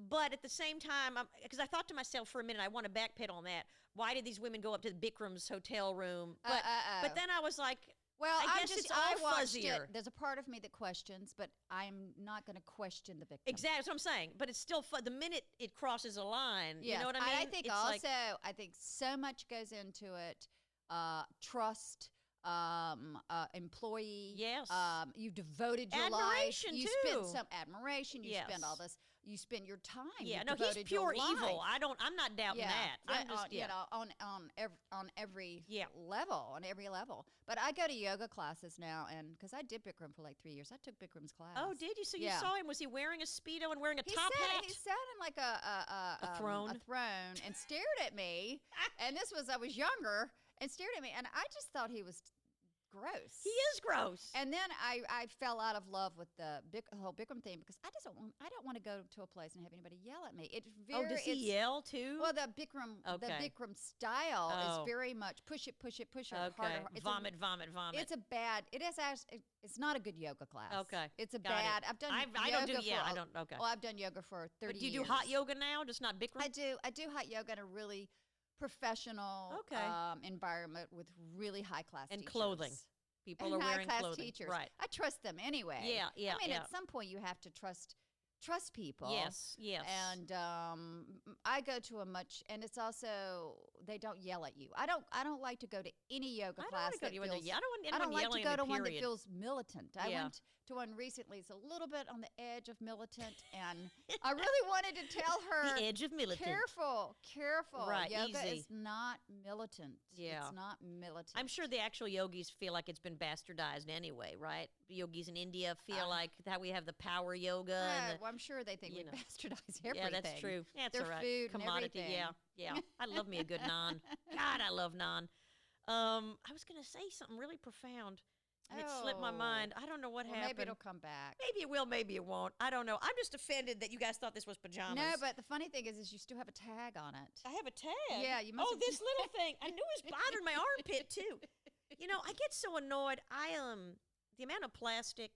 but at the same time, because I thought to myself for a minute, I want to backpedal on that. Why did these women go up to Bikram's hotel room? But then I was like, well, I guess it's all fuzzier. There's a part of me that questions, but I'm not going to question the victim. Exactly, that's what I'm saying. But it's still the minute it crosses a line, you know what I mean? I think I think so much goes into it. Trust, employee. Yes. You devoted your Admiration, life. You too. spent some admiration. You Yes. spent all this. You spent your time. Yeah, you no, he's devoted pure your evil. life. I'm not doubting that. I'm just, you know, on every Yeah. level, on every level. But I go to yoga classes now, and because I did Bikram for like 3 years, I took Bikram's class. Oh, did you? So you Yeah. saw him? Was he wearing a Speedo and wearing a top hat? He sat in like a throne? and stared at me. And I was younger, and stared at me, and I just thought he was gross. He is gross. And then I fell out of love with the whole Bikram thing because I don't want to go to a place and have anybody yell at me. Does he yell too? Well, the Bikram style is very much push it, Okay. harder. Vomit. It's not a good yoga class. Okay. It's a Got bad. it. I've done I yoga don't do. Yeah, I don't. Okay. Well, I've done yoga for 30 But do you years. do hot yoga now? Just not Bikram. I do hot yoga in a really professional environment with really high class And teachers. clothing. People are wearing high-class clothing. teachers. Right. I trust them anyway. Yeah. I mean, at some point you have to trust people. Yes. And I go to and it's also they don't yell at you. I don't like to go to any yoga class that feels. I don't like to go to one that feels militant. I went to one recently. It's a little bit on the edge of militant, and I really wanted to tell her the edge of militant. Careful. Right, Yoga easy. is not militant. Yeah. It's not militant. I'm sure the actual yogis feel like it's been bastardized anyway, right? The yogis in India feel like how we have the power yoga. And well, I'm sure they think we bastardize everything. Yeah, that's true. That's Their all right. food Commodity. and everything. Yeah. I love me a good naan. God, I love naan. I was going to say something really profound. And it slipped my mind. I don't know what happened. Maybe it'll come back. Maybe it will, maybe it won't. I don't know. I'm just offended that you guys thought this was pajamas. No, but the funny thing is you still have a tag on it. I have a tag? Yeah, you must have this little thing. I knew it was bothering my armpit, too. You know, I get so annoyed. The amount of plastic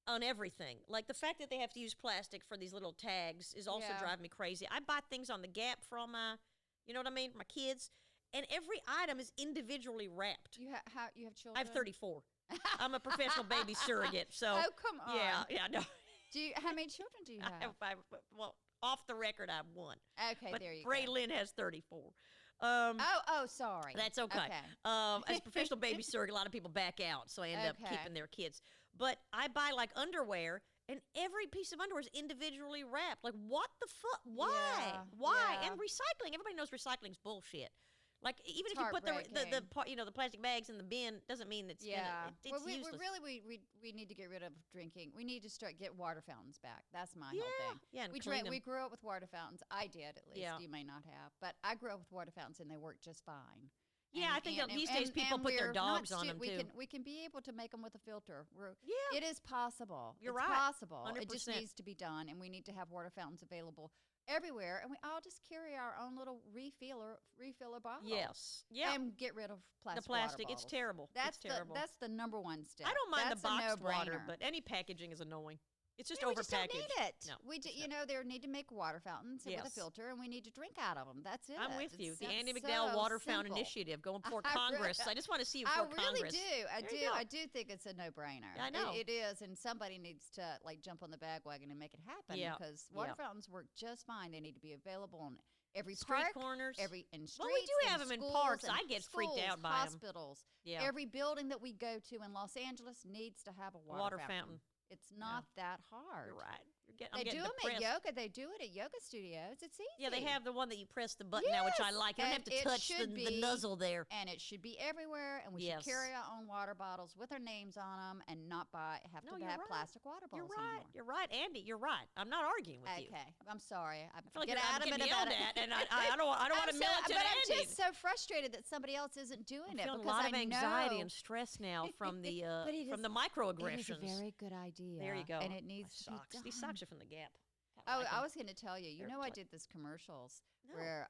on everything. Like the fact that they have to use plastic for these little tags is also driving me crazy. I buy things on the Gap for all my, you know what I mean, my kids, and every item is individually wrapped. You have children? I have 34. I'm a professional baby surrogate, so. Oh, come on. Yeah, no. How many children do you have? Well, off the record, I have one. Okay, but there you go. Lynn has 34. Sorry. That's okay. As a professional baby surrogate, a lot of people back out, so I end up keeping their kids. But I buy like underwear, and every piece of underwear is individually wrapped. Like, what the fuck? Why? Yeah, Why? yeah. And recycling. Everybody knows recycling's bullshit. Like, even It's if you put the heartbreaking. the plastic bags in the bin, doesn't mean it's it's useless. We need to get rid of drinking. We need to get water fountains back. That's my whole thing. Yeah, and we clean them. We grew up with water fountains. I did, at least. Yeah. You may not have, but I grew up with water fountains, and they work just fine. Yeah, I think these days people put their dogs on them too. We can be able to make them with a filter. Yeah. It is possible. You're it's right. possible. 100%. It just needs to be done, and we need to have water fountains available everywhere, and we all just carry our own little refiller bottle. Yes. Yeah. And get rid of plastic. The plastic, water it's bottles. terrible. That's terrible. That's the number one step. I don't mind that's the boxed water, no-brainer. but any packaging is annoying. It's just We overpackaged. just don't need it. No, they need to make water fountains with a Yes. filter, and we need to drink out of them. That's it. I'm with you. It's The Andie so Macdowell Water Fountain simple. Initiative going before I really- Congress. I just want to see you I before really Congress. do. There you go. I do think it's a no-brainer. I know. It is, and somebody needs to jump on the bandwagon and make it happen. Yeah. Because water Yeah. fountains work just fine. They need to be available on every Street park, corners. in streets. Well, we do have them in schools, parks. and I get freaked schools, out by 'em. hospitals. Yeah. Every building that we go to in Los Angeles needs to have a water fountain. It's not that hard. You're right. I'm getting do them depressed. at yoga. They do it at yoga studios. It's easy. Yeah, they have the one that you press the button now, which I Yes, like. You don't have and to it touch should the be- nuzzle there. And it should be everywhere, and we Yes. should carry our own water bottles with our names on them, and not have No, to you're have right. plastic water You're bottles right. anymore. You're right, Andy. You're right. I'm not arguing with you. Okay, I'm sorry. I I feel like get I'm adamant getting about yelled it. at, and I don't want to I'm militant but I'm Andy. just so frustrated that somebody else isn't doing I'm it feeling a because lot I of anxiety know and stress now from the But it from is- the microaggressions. It is a very good idea. There you go. And it needs to My be socks. done. These socks are from the Gap. Oh, like I 'em. was going to tell you. They're I like- did this commercials No. where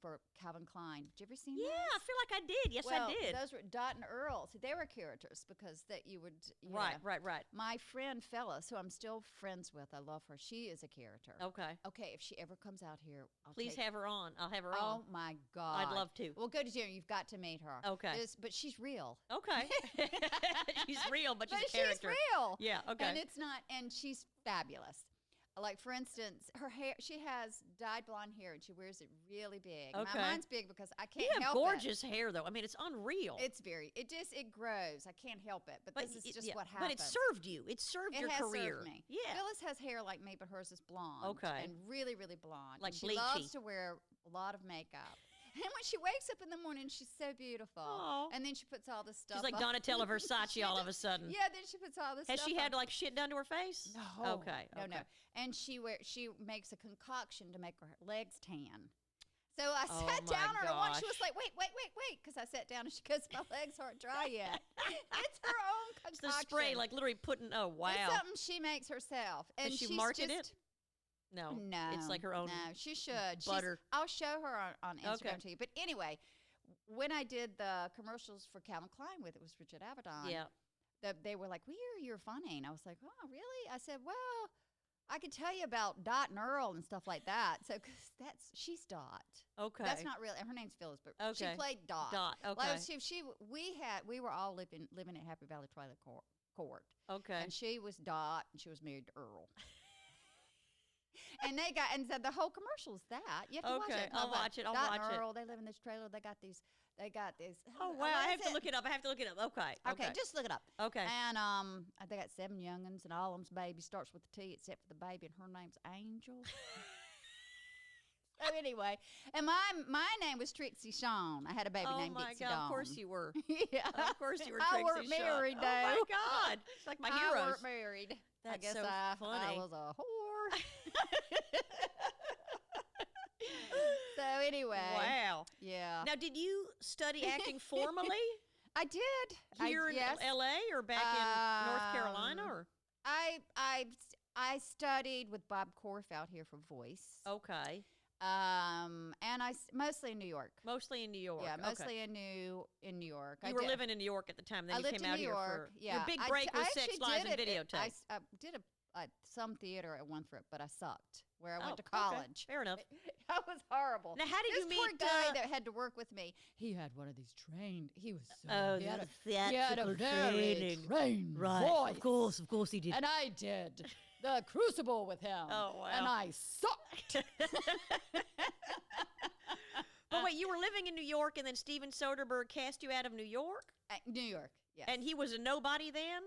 for Calvin Klein. Did you ever see Yeah, those? I feel like I did. Yes, Well, I did. those were Dot and Earl. See, they were characters because you would Right. My friend Phyllis, who I'm still friends with, I love her. She is a character. Okay. Okay, if she ever comes out here, Please have her on. I'll have her Oh on. my God, I'd love to. Well, go to dinner. You've got to meet her. Okay. But she's real. Okay. She's real, but she's But a character. she's real. Yeah, okay. And it's not. And she's fabulous. Like, for instance, her hair, she has dyed blonde hair, and she wears it really big. Okay. Mine's big because I can't You have help gorgeous hair, though. I mean, it's unreal. It grows. I can't help it. But this is just what happens. But it served you. It served your career. Served me. Yeah. Phyllis has hair like me, but hers is blonde. Okay. And really, really blonde. Like and she bleachy. loves to wear a lot of makeup. And when she wakes up in the morning, she's so beautiful. Aww. And then she puts all this stuff She's like on. Donatella Versace all of a sudden. Yeah, then she puts all this Has stuff she had on. like shit done to her face? No. Okay. No. And she makes a concoction to make her legs tan. So I sat down on her once. She was like, wait, because I sat down and she goes, my legs aren't dry yet. It's her own concoction. It's the spray, like literally putting, oh, wow. It's something she makes herself. And Does she she's market just, it? No. It's like her own she should. butter. I'll show her on Instagram to you. But anyway, when I did the commercials for Calvin Klein with it was Richard Avedon. Yeah. They were like, you're funny. And I was like, oh, really? I said, well, I could tell you about Dot and Earl and stuff like that. So, because she's Dot. Okay. That's not really, her name's Phyllis, but she played Dot. Dot, okay. Like we were all living at Happy Valley Twilight Court. Okay. And she was Dot, and she was married to Earl. And so the whole commercial is that. You have to watch it. I'll watch it. Dot and Earl, they live in this trailer. They got these. Oh, wow. I have to look it up. Okay. Just look it up. Okay. And they got 7 youngins, and all of them's baby starts with a T except for the baby, and her name's Angel. So anyway, and my name was Trixie Shawn. I had a baby named Dixie Dawn. Oh, my God. Of course you were. Yeah. Of course you were I Trixie weren't Shawn. married, though. Oh, my God. It's like my heroes. I weren't married. That's I guess so funny. I was a whore. So anyway. Wow. Yeah. Now, did you study acting formally? I did. Here in L.A. or back in North Carolina? Or I studied with Bob Korf out here for voice. Okay. And mostly in New York. Mostly in New York. Yeah, mostly in New York. You were living in New York at the time. Then I you lived came in out New here York. for your big break was Sex, Lies, and Videotape. I did some theater at Winthrop, but I sucked where I went to Okay. college. Fair enough. That was horrible. Now, how did you meet? This poor guy that had to work with me, he had one of these trained. He was so. He had a very trained voice. Of course he did. And I did the Crucible with him. Oh, wow. And I sucked. But wait, you were living in New York, and then Steven Soderbergh cast you out of New York? New York, yes. And he was a nobody then?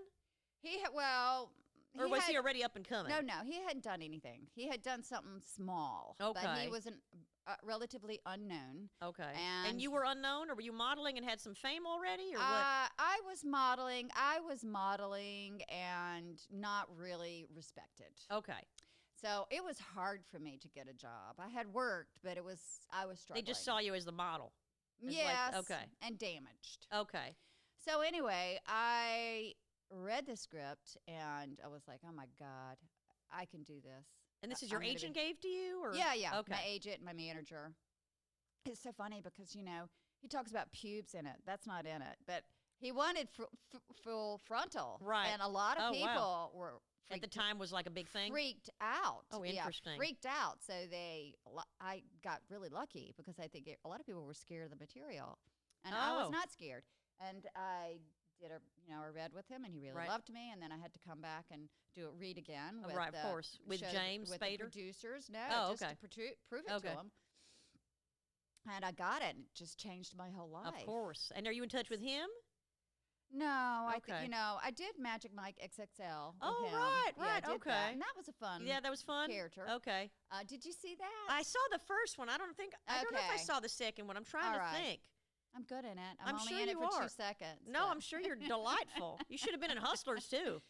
Or was he already up and coming? No, he hadn't done anything. He had done something small. Okay. But he was relatively unknown. Okay. And you were unknown, or were you modeling and had some fame already, or what? I was modeling. And not really respected. Okay. So it was hard for me to get a job. I had worked, but I was struggling. They just saw you as the model. Yes. Okay. And damaged. Okay. So anyway, I read the script and I was like, oh my God, I can do this. And this is your agent gave to you? Or? Yeah. Okay. My agent, my manager. It's so funny because, he talks about pubes in it. That's not in it. But he wanted full frontal. Right. And a lot of people were at the time was like a big thing? Freaked out. Oh, interesting. Yeah, freaked out. So I got really lucky because I think a lot of people were scared of the material. And I was not scared. And I did I read with him, and he really loved me. And then I had to come back and read again. With, of course. With James with Spader? the producers. No, just to prove it to them. And I got it. And it just changed my whole life. Of course. And are you in touch with him? No, I did Magic Mike XXL with him. Right, yeah, I did okay. that, and that was a fun. Yeah, that was fun. Character. Okay. Did you see that? I saw the first one. I don't know if I saw the second one. I'm trying to think. I'm good in it. I'm only sure in it you for are. 2 seconds. No, I'm sure you're delightful. You should have been in Hustlers too.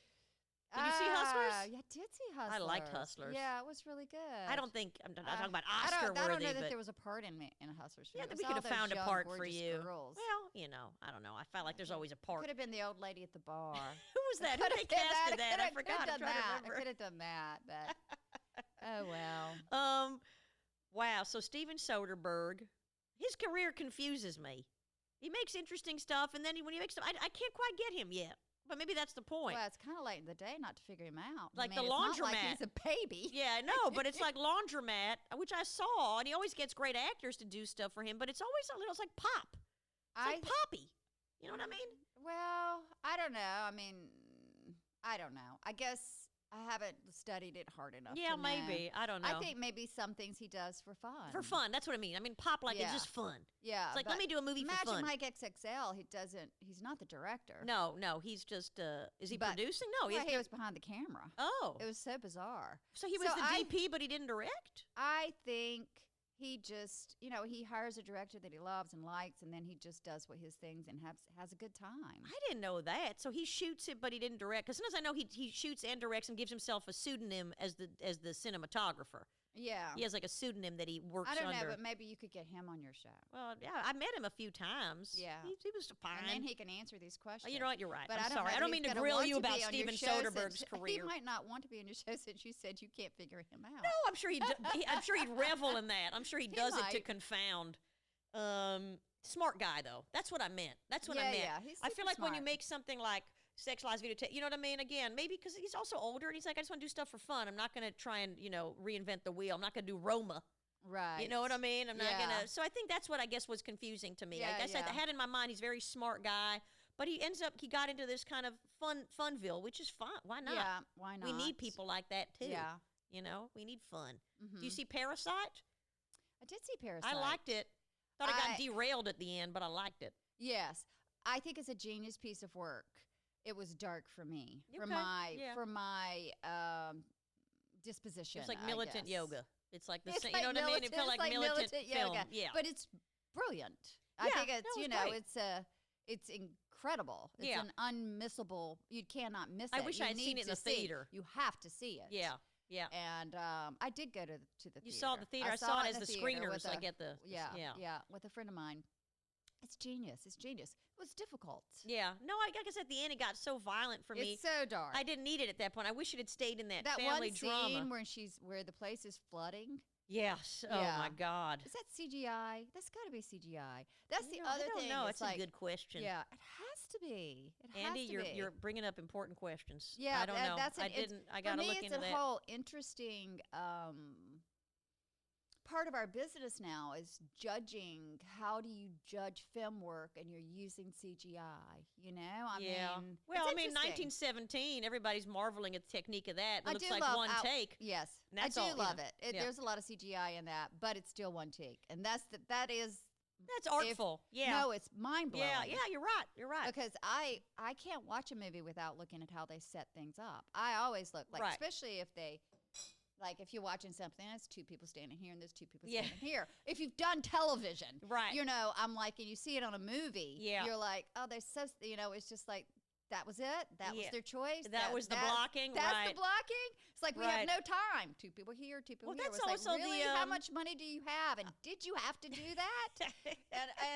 Did you see Hustlers? Yeah, I did see Hustlers. I liked Hustlers. Yeah, it was really good. I don't think I'm talking about Oscar worthy. I don't know that there was a part in Hustlers. Yeah, we could have found a part for you. Girls. Well, I don't know. I felt like there's always a part. Could have been the old lady at the bar. Who was that? Who they casted that? I forgot. I could have done that, but oh well. Wow. So Steven Soderbergh, his career confuses me. He makes interesting stuff, and then when he makes stuff, I can't quite get him yet. But maybe that's the point. Well, it's kind of late in the day not to figure him out. Like the it's Laundromat. Not like he's a baby. Yeah, I know, but it's like Laundromat, which I saw, and he always gets great actors to do stuff for him, but it's always a little, it's like pop. It's like poppy. You know what I mean? Well, I don't know. I mean, I don't know. I guess I haven't studied it hard enough. Yeah, to know. maybe. I don't know. I think maybe some things he does for fun. For fun, that's what I mean. I mean, pop like it's just fun. Yeah, it's like let me do a movie for fun. Imagine Mike XXL. He's not the director. No, he's just. Is he producing? No, he was behind the camera. Oh, it was so bizarre. So he was the DP, but he didn't direct. I think he just, he hires a director that he loves and likes, and then he just does his things and has a good time. I didn't know that. So he shoots it, but he didn't direct. Because sometimes I know he shoots and directs and gives himself a pseudonym as the cinematographer. Yeah. He has like a pseudonym that he works under. I don't know, but maybe you could get him on your show. Well, yeah, I met him a few times. Yeah. He was fine. And then he can answer these questions. You know what? You're right. But I'm sorry. I don't mean to grill you about Steven Soderbergh's career. He might not want to be on your show since you said you can't figure him out. No, I'm sure he'd revel in that. I'm sure he does it to confound. Smart guy, though. That's what I meant. That's what I meant. Yeah, he's I feel like smart. when you make something like sexualized videotape, you know what I mean? Again, maybe because he's also older and he's like, I just want to do stuff for fun. I'm not going to try and, reinvent the wheel. I'm not going to do Roma. Right. You know what I mean? I'm not going to. So I think that's what I guess was confusing to me. I guess I had in my mind he's a very smart guy, but he got into this kind of funville, which is fine. Why not? Yeah, why not? We need people like that too. Yeah. We need fun. Mm-hmm. Do you see Parasite? I did see Parasite. I liked it. Thought it got derailed at the end, but I liked it. Yes. I think it's a genius piece of work. It was dark for me, for my disposition. It's like militant yoga. It's like it's you like know what I mean? It felt like militant film. Yoga. Yeah, but it's brilliant. I think it's it's incredible. It's an unmissable. You cannot miss it. I wish I had seen it in the theater. You have to see it. Yeah. Yeah, and I did go to the theater. You saw the theater. I saw it as the screeners. I get the with a friend of mine. It's genius. It's genius. It was difficult. Yeah. No, I guess at the end it got so violent for me. It's so dark. I didn't need it at that point. I wish it had stayed in that family one drama. Scene where the place is flooding. Yes. Oh my God. Is that CGI? That's got to be CGI. That's the other thing. No, it's a good question. Yeah, it has to be. Andy, you're bringing up important questions. Yeah, I don't know. I got to look into that. For me, it's a whole interesting part of our business now is judging. How do you judge film work and you're using CGI? I mean, well, 1917. Everybody's marveling at the technique of that. It looks like one take. Yes, I do love it. There's a lot of CGI in that, but it's still one take, and that's artful. No, it's mind blowing. Yeah, you're right. Because I can't watch a movie without looking at how they set things up. I always look especially if they. Like if you're watching something, there's two people standing here and there's two people standing here. If you've done television, I'm like, and you see it on a movie, you're like, oh, they're so, it's just like, that was it? That was their choice? That was the blocking? That's the blocking? It's like, we have no time. Two people here, two people here. That's also like, really? How much money do you have? And did you have to do that?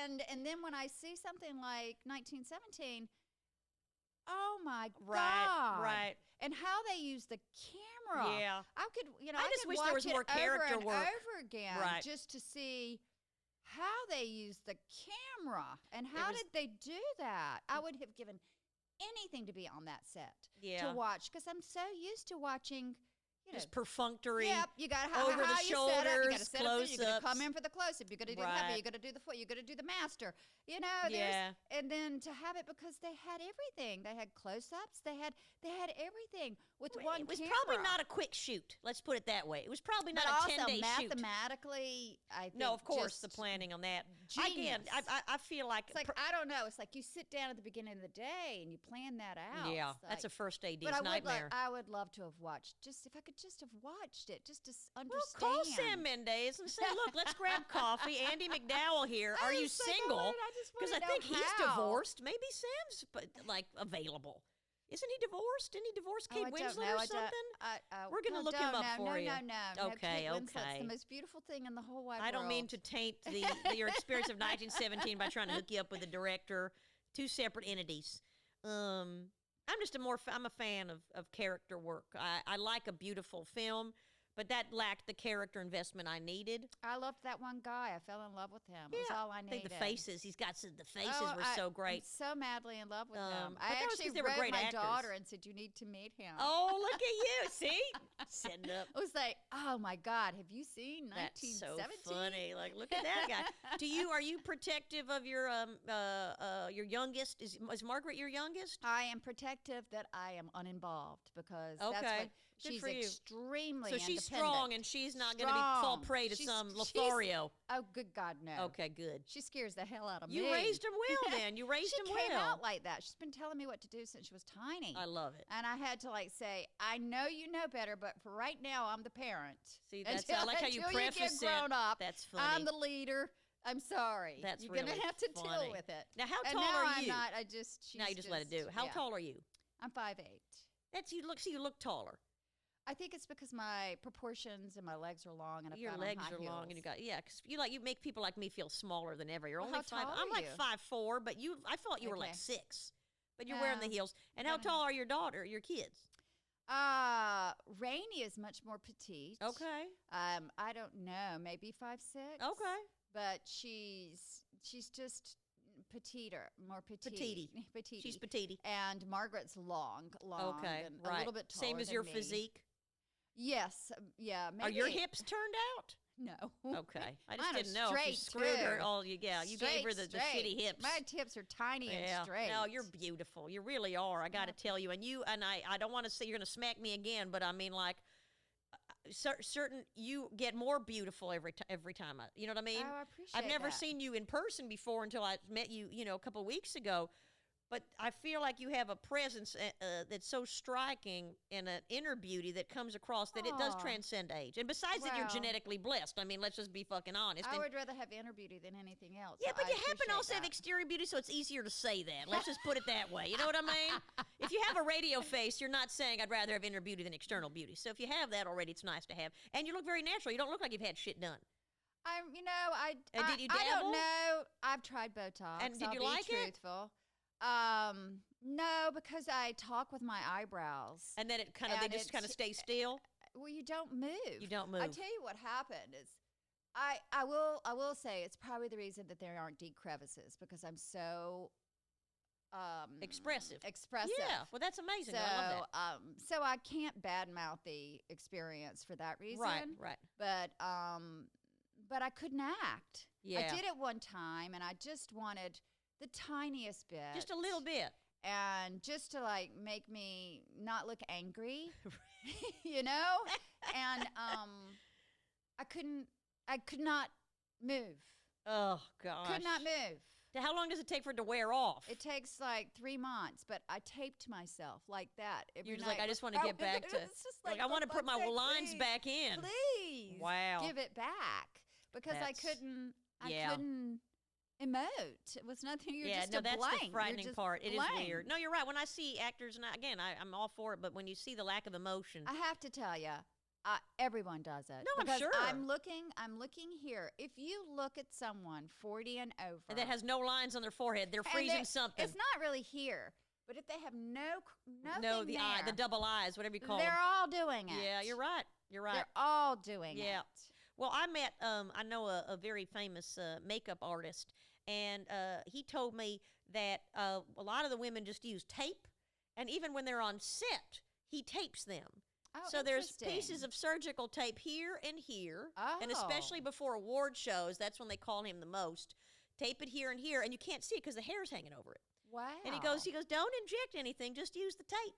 and then when I see something like 1917, oh my God. Right. And how they use the camera. Yeah. I could, I just wish there was more character work. Over again, just to see how they use the camera and how did they do that. I would have given anything to be on that set to watch, because I'm so used to watching. Just perfunctory. Yep, you got over the shoulders, you got to set up. You got to come in for the close up. You got to do the heavy. You got to do the foot. You got to do the master. And then to have it, because they had everything. They had close ups. They had everything with one. It was camera. probably not a quick shoot. Let's put it that way. It was probably not a 10-day shoot. Mathematically, I think. No, of course, the planning on that. Genius. Again, I feel like it's like I don't know. It's like you sit down at the beginning of the day and you plan that out. Yeah, that's a first AD's nightmare. I would love to have watched. Just if I could just have watched it, just to understand. Well, call Sam Mendes and say, look, let's grab coffee. Andie Macdowell here. Are you single? Because I think he's divorced. Maybe Sam's available. Isn't he divorced? Didn't he divorce Kate Winslet or something? We're going to look him up for you. No. Okay, Kate Winslet's the most beautiful thing in the whole wide world. I don't mean to taint your experience of 1917 by trying to hook you up with a director. Two separate entities. I'm a fan of character work. I like a beautiful film, but that lacked the character investment I needed. I loved that one guy. I fell in love with him. It was all I needed. I think the faces, the faces were so great. I'm so madly in love with him. I actually they were wrote great my actors. daughter and said, you need to meet him. Oh, look at you. See? Setting up. I was like, oh my God, have you seen 1917? That's so funny. Like, look at that guy. Are you protective of your youngest? Is Margaret your youngest? I am protective that I am uninvolved because that's what she's extremely So she's independent. strong and she's not going to fall prey to some Lothario. Oh, good God, no. Okay, good. She scares the hell out of me. You raised him well then. You raised him well. She came out like that. She's been telling me what to do since she was tiny. I love it. And I had to say, I know you know better, but for right now, I'm the parent. See, I like how you preface it. Until you get grown up, that's funny. I'm the leader. I'm sorry. That's You're really going to have to funny. deal with it. Now, how tall now are you? I'm not. Now you just let it do. How tall are you? I'm 5'8". You look taller. I think it's because my proportions and my legs are long, and I've your got legs high are heels. long, and because you make people like me feel smaller than ever. You're Well, only how 5. tall I'm are like you? 5'4", but I thought you were like 6. But you're wearing the heels. And how tall are your kids? Rainey is much more petite. Okay. I don't know, maybe 5'6". Okay. But she's just more petite. Petite. She's petite. And Margaret's long, okay, and right. a little bit taller Same as than your me. physique? Yes, yeah. Maybe. Are your hips turned out? No. Okay. I just Mine are didn't know if you straight, screwed her. too. Oh, you gave her the shitty hips. My hips are tiny and straight. No, you're beautiful. You really are. I got to tell you. And I don't want to say you're going to smack me again, but I mean, like, certain you get more beautiful every time. You know what I mean? Oh, I appreciate I've never that. seen you in person before until I met you, a couple of weeks ago. But I feel like you have a presence that's so striking and an inner beauty that comes across that it does transcend age. And besides that, you're genetically blessed. I mean, let's just be fucking honest. I would rather have inner beauty than anything else. Yeah, so but I you happen to also appreciate have that. exterior beauty, so it's easier to say that. Let's just put it that way. You know what I mean? If you have a radio face, you're not saying I'd rather have inner beauty than external beauty. So if you have that already, it's nice to have. And you look very natural. You don't look like you've had shit done. Did you dabble? I don't know. I've tried Botox. And did you like it? Truthful. No, because I talk with my eyebrows. And then they just kind of stay still? Well, you don't move. You don't move. I tell you what happened is I will say it's probably the reason that there aren't deep crevices because I'm so expressive. Yeah. Well, that's amazing. So, I love that. So I can't badmouth the experience for that reason. Right. But I couldn't act. Yeah. I did it one time, and I just wanted the tiniest bit. Just a little bit. And just to make me not look angry, And I could not move. Oh, gosh. Could not move. How long does it take for it to wear off? It takes 3 months, but I taped myself like that every You're just night. like, I just want to get back to, I want to put my lines back in. Please. Wow. Give it back. Because I couldn't emote. It was nothing. You're just that's blank. the frightening part. It blank. is weird. No, you're right. When I see actors, and again, I'm all for it, but when you see the lack of emotion. I have to tell you, everyone does it. No, I'm sure. I'm looking here. If you look at someone 40 and over. And that has no lines on their forehead, they're freezing something. It's not really here. But if they have nothing the there, eye, the double eyes, whatever you call them. They're all doing it. Yeah, you're right. They're all doing it. Well, I met, I know a very famous makeup artist, and he told me that a lot of the women just use tape, and even when they're on set, he tapes them. Oh, so there's pieces of surgical tape here and here, and especially before award shows, that's when they call him the most. Tape it here and here, and you can't see it because the hair's hanging over it. Wow. And he goes, don't inject anything, just use the tape.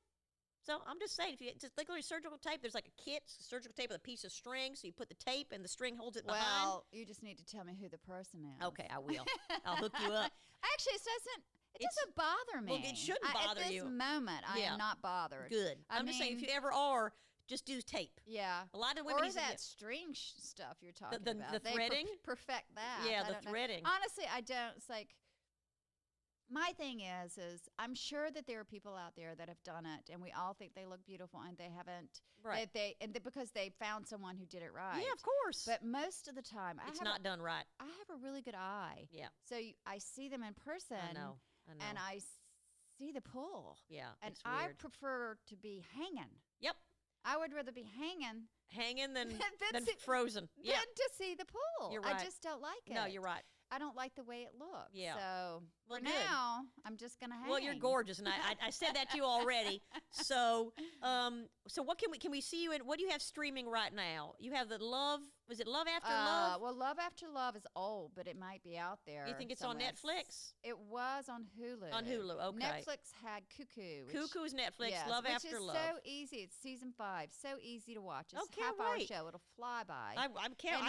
So I'm just saying, if you just literally surgical tape, there's like a kit, surgical tape with a piece of string, so you put the tape and the string holds it behind. Well, you just need to tell me who the person is. Okay, I will. I'll hook you up. Actually, it doesn't bother me. Well, it shouldn't bother you. At this moment, I am not bothered. Good. I'm just saying, if you ever are, just do tape. Yeah. A lot of women or that string stuff you're talking about. The threading? They perfect that. Yeah, the threading. Honestly, I don't. It's like, my thing is I'm sure that there are people out there that have done it, and we all think they look beautiful, and they haven't. Right. Because they found someone who did it right. Yeah, of course. But most of the time, it's not done right. I have a really good eye. Yeah. So I see them in person. I know. And I see the pull. Yeah. And it's weird. I prefer to be hanging. Yep. I would rather be hanging than frozen. Yeah. than to see the pool. You're right. I just don't like it. No, you're right. I don't like the way it looks. Yeah. So Well, for good. now, I'm just gonna hang. Well, you're gorgeous, and I said that to you already. So what can we see you in? What do you have streaming right now? You have the Love. Was it Love After Love? Well, Love After Love is old, but it might be out there. You think it's somewhere. on Netflix? It was on Hulu. On Hulu, okay. Netflix had Cuckoo. Cuckoo's Netflix. Yes, Love which After is Love. so easy. It's season 5. So easy to watch. It's Okay, a half-hour wait. show. It'll fly by. I And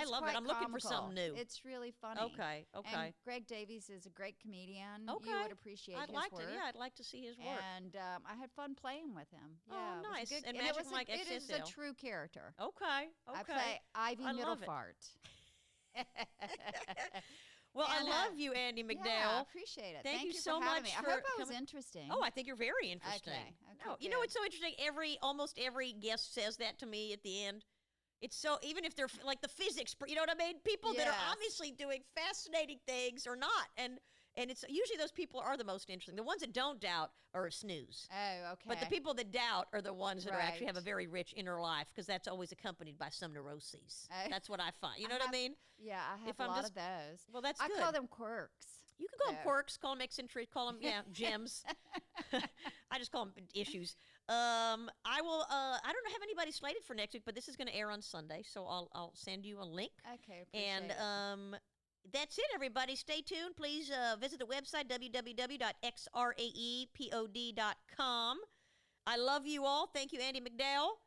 it's love it. quite I'm looking for comical. something new. It's really funny. Okay. And Greg Davies is a great comedian. Okay. You would appreciate I'd his like work. to. Yeah, I'd like to see his work. And I had fun playing with him. Oh, Yeah, it was nice. good- And it Magic was Mike It is a XSL. true character. Okay. I play Ivy I love it. Middlefart. Well, And, I love you, Andie Yeah, I McDowell. appreciate it. Thank you for so having much me. for I hope I was coming. interesting. Oh, I think you're very interesting. Okay. No, you know what's so interesting? Almost every guest says that to me at the end. It's so, even if they're like the physics, you know what I mean? People that are Yes. obviously doing fascinating things or not. And it's usually those people are the most interesting. The ones that don't doubt are a snooze. Oh, okay. But the people that doubt are the ones that are actually have a Right. very rich inner life, because that's always accompanied by some neuroses. Oh. That's what I find. You know what I mean? Yeah, I have if a I'm lot just- of those. Well, that's I good. call them quirks. You can call them So- quirks, call them eccentric, call them gems. I just call them issues. I will. I don't have anybody slated for next week, but this is going to air on Sunday, so I'll send you a link. Okay, appreciate And it. that's it, everybody. Stay tuned. Please visit the website, www.xraepod.com. I love you all. Thank you, Andie Macdowell.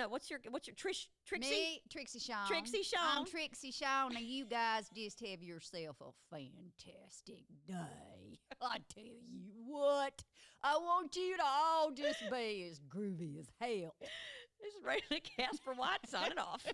What's your Trixie? Me, Trixie Shawn. Trixie Shawn. I'm Trixie Shawn, and you guys just have yourself a fantastic day. I tell you what, I want you to all just be as groovy as hell. This is Raylan Caspar White signing off.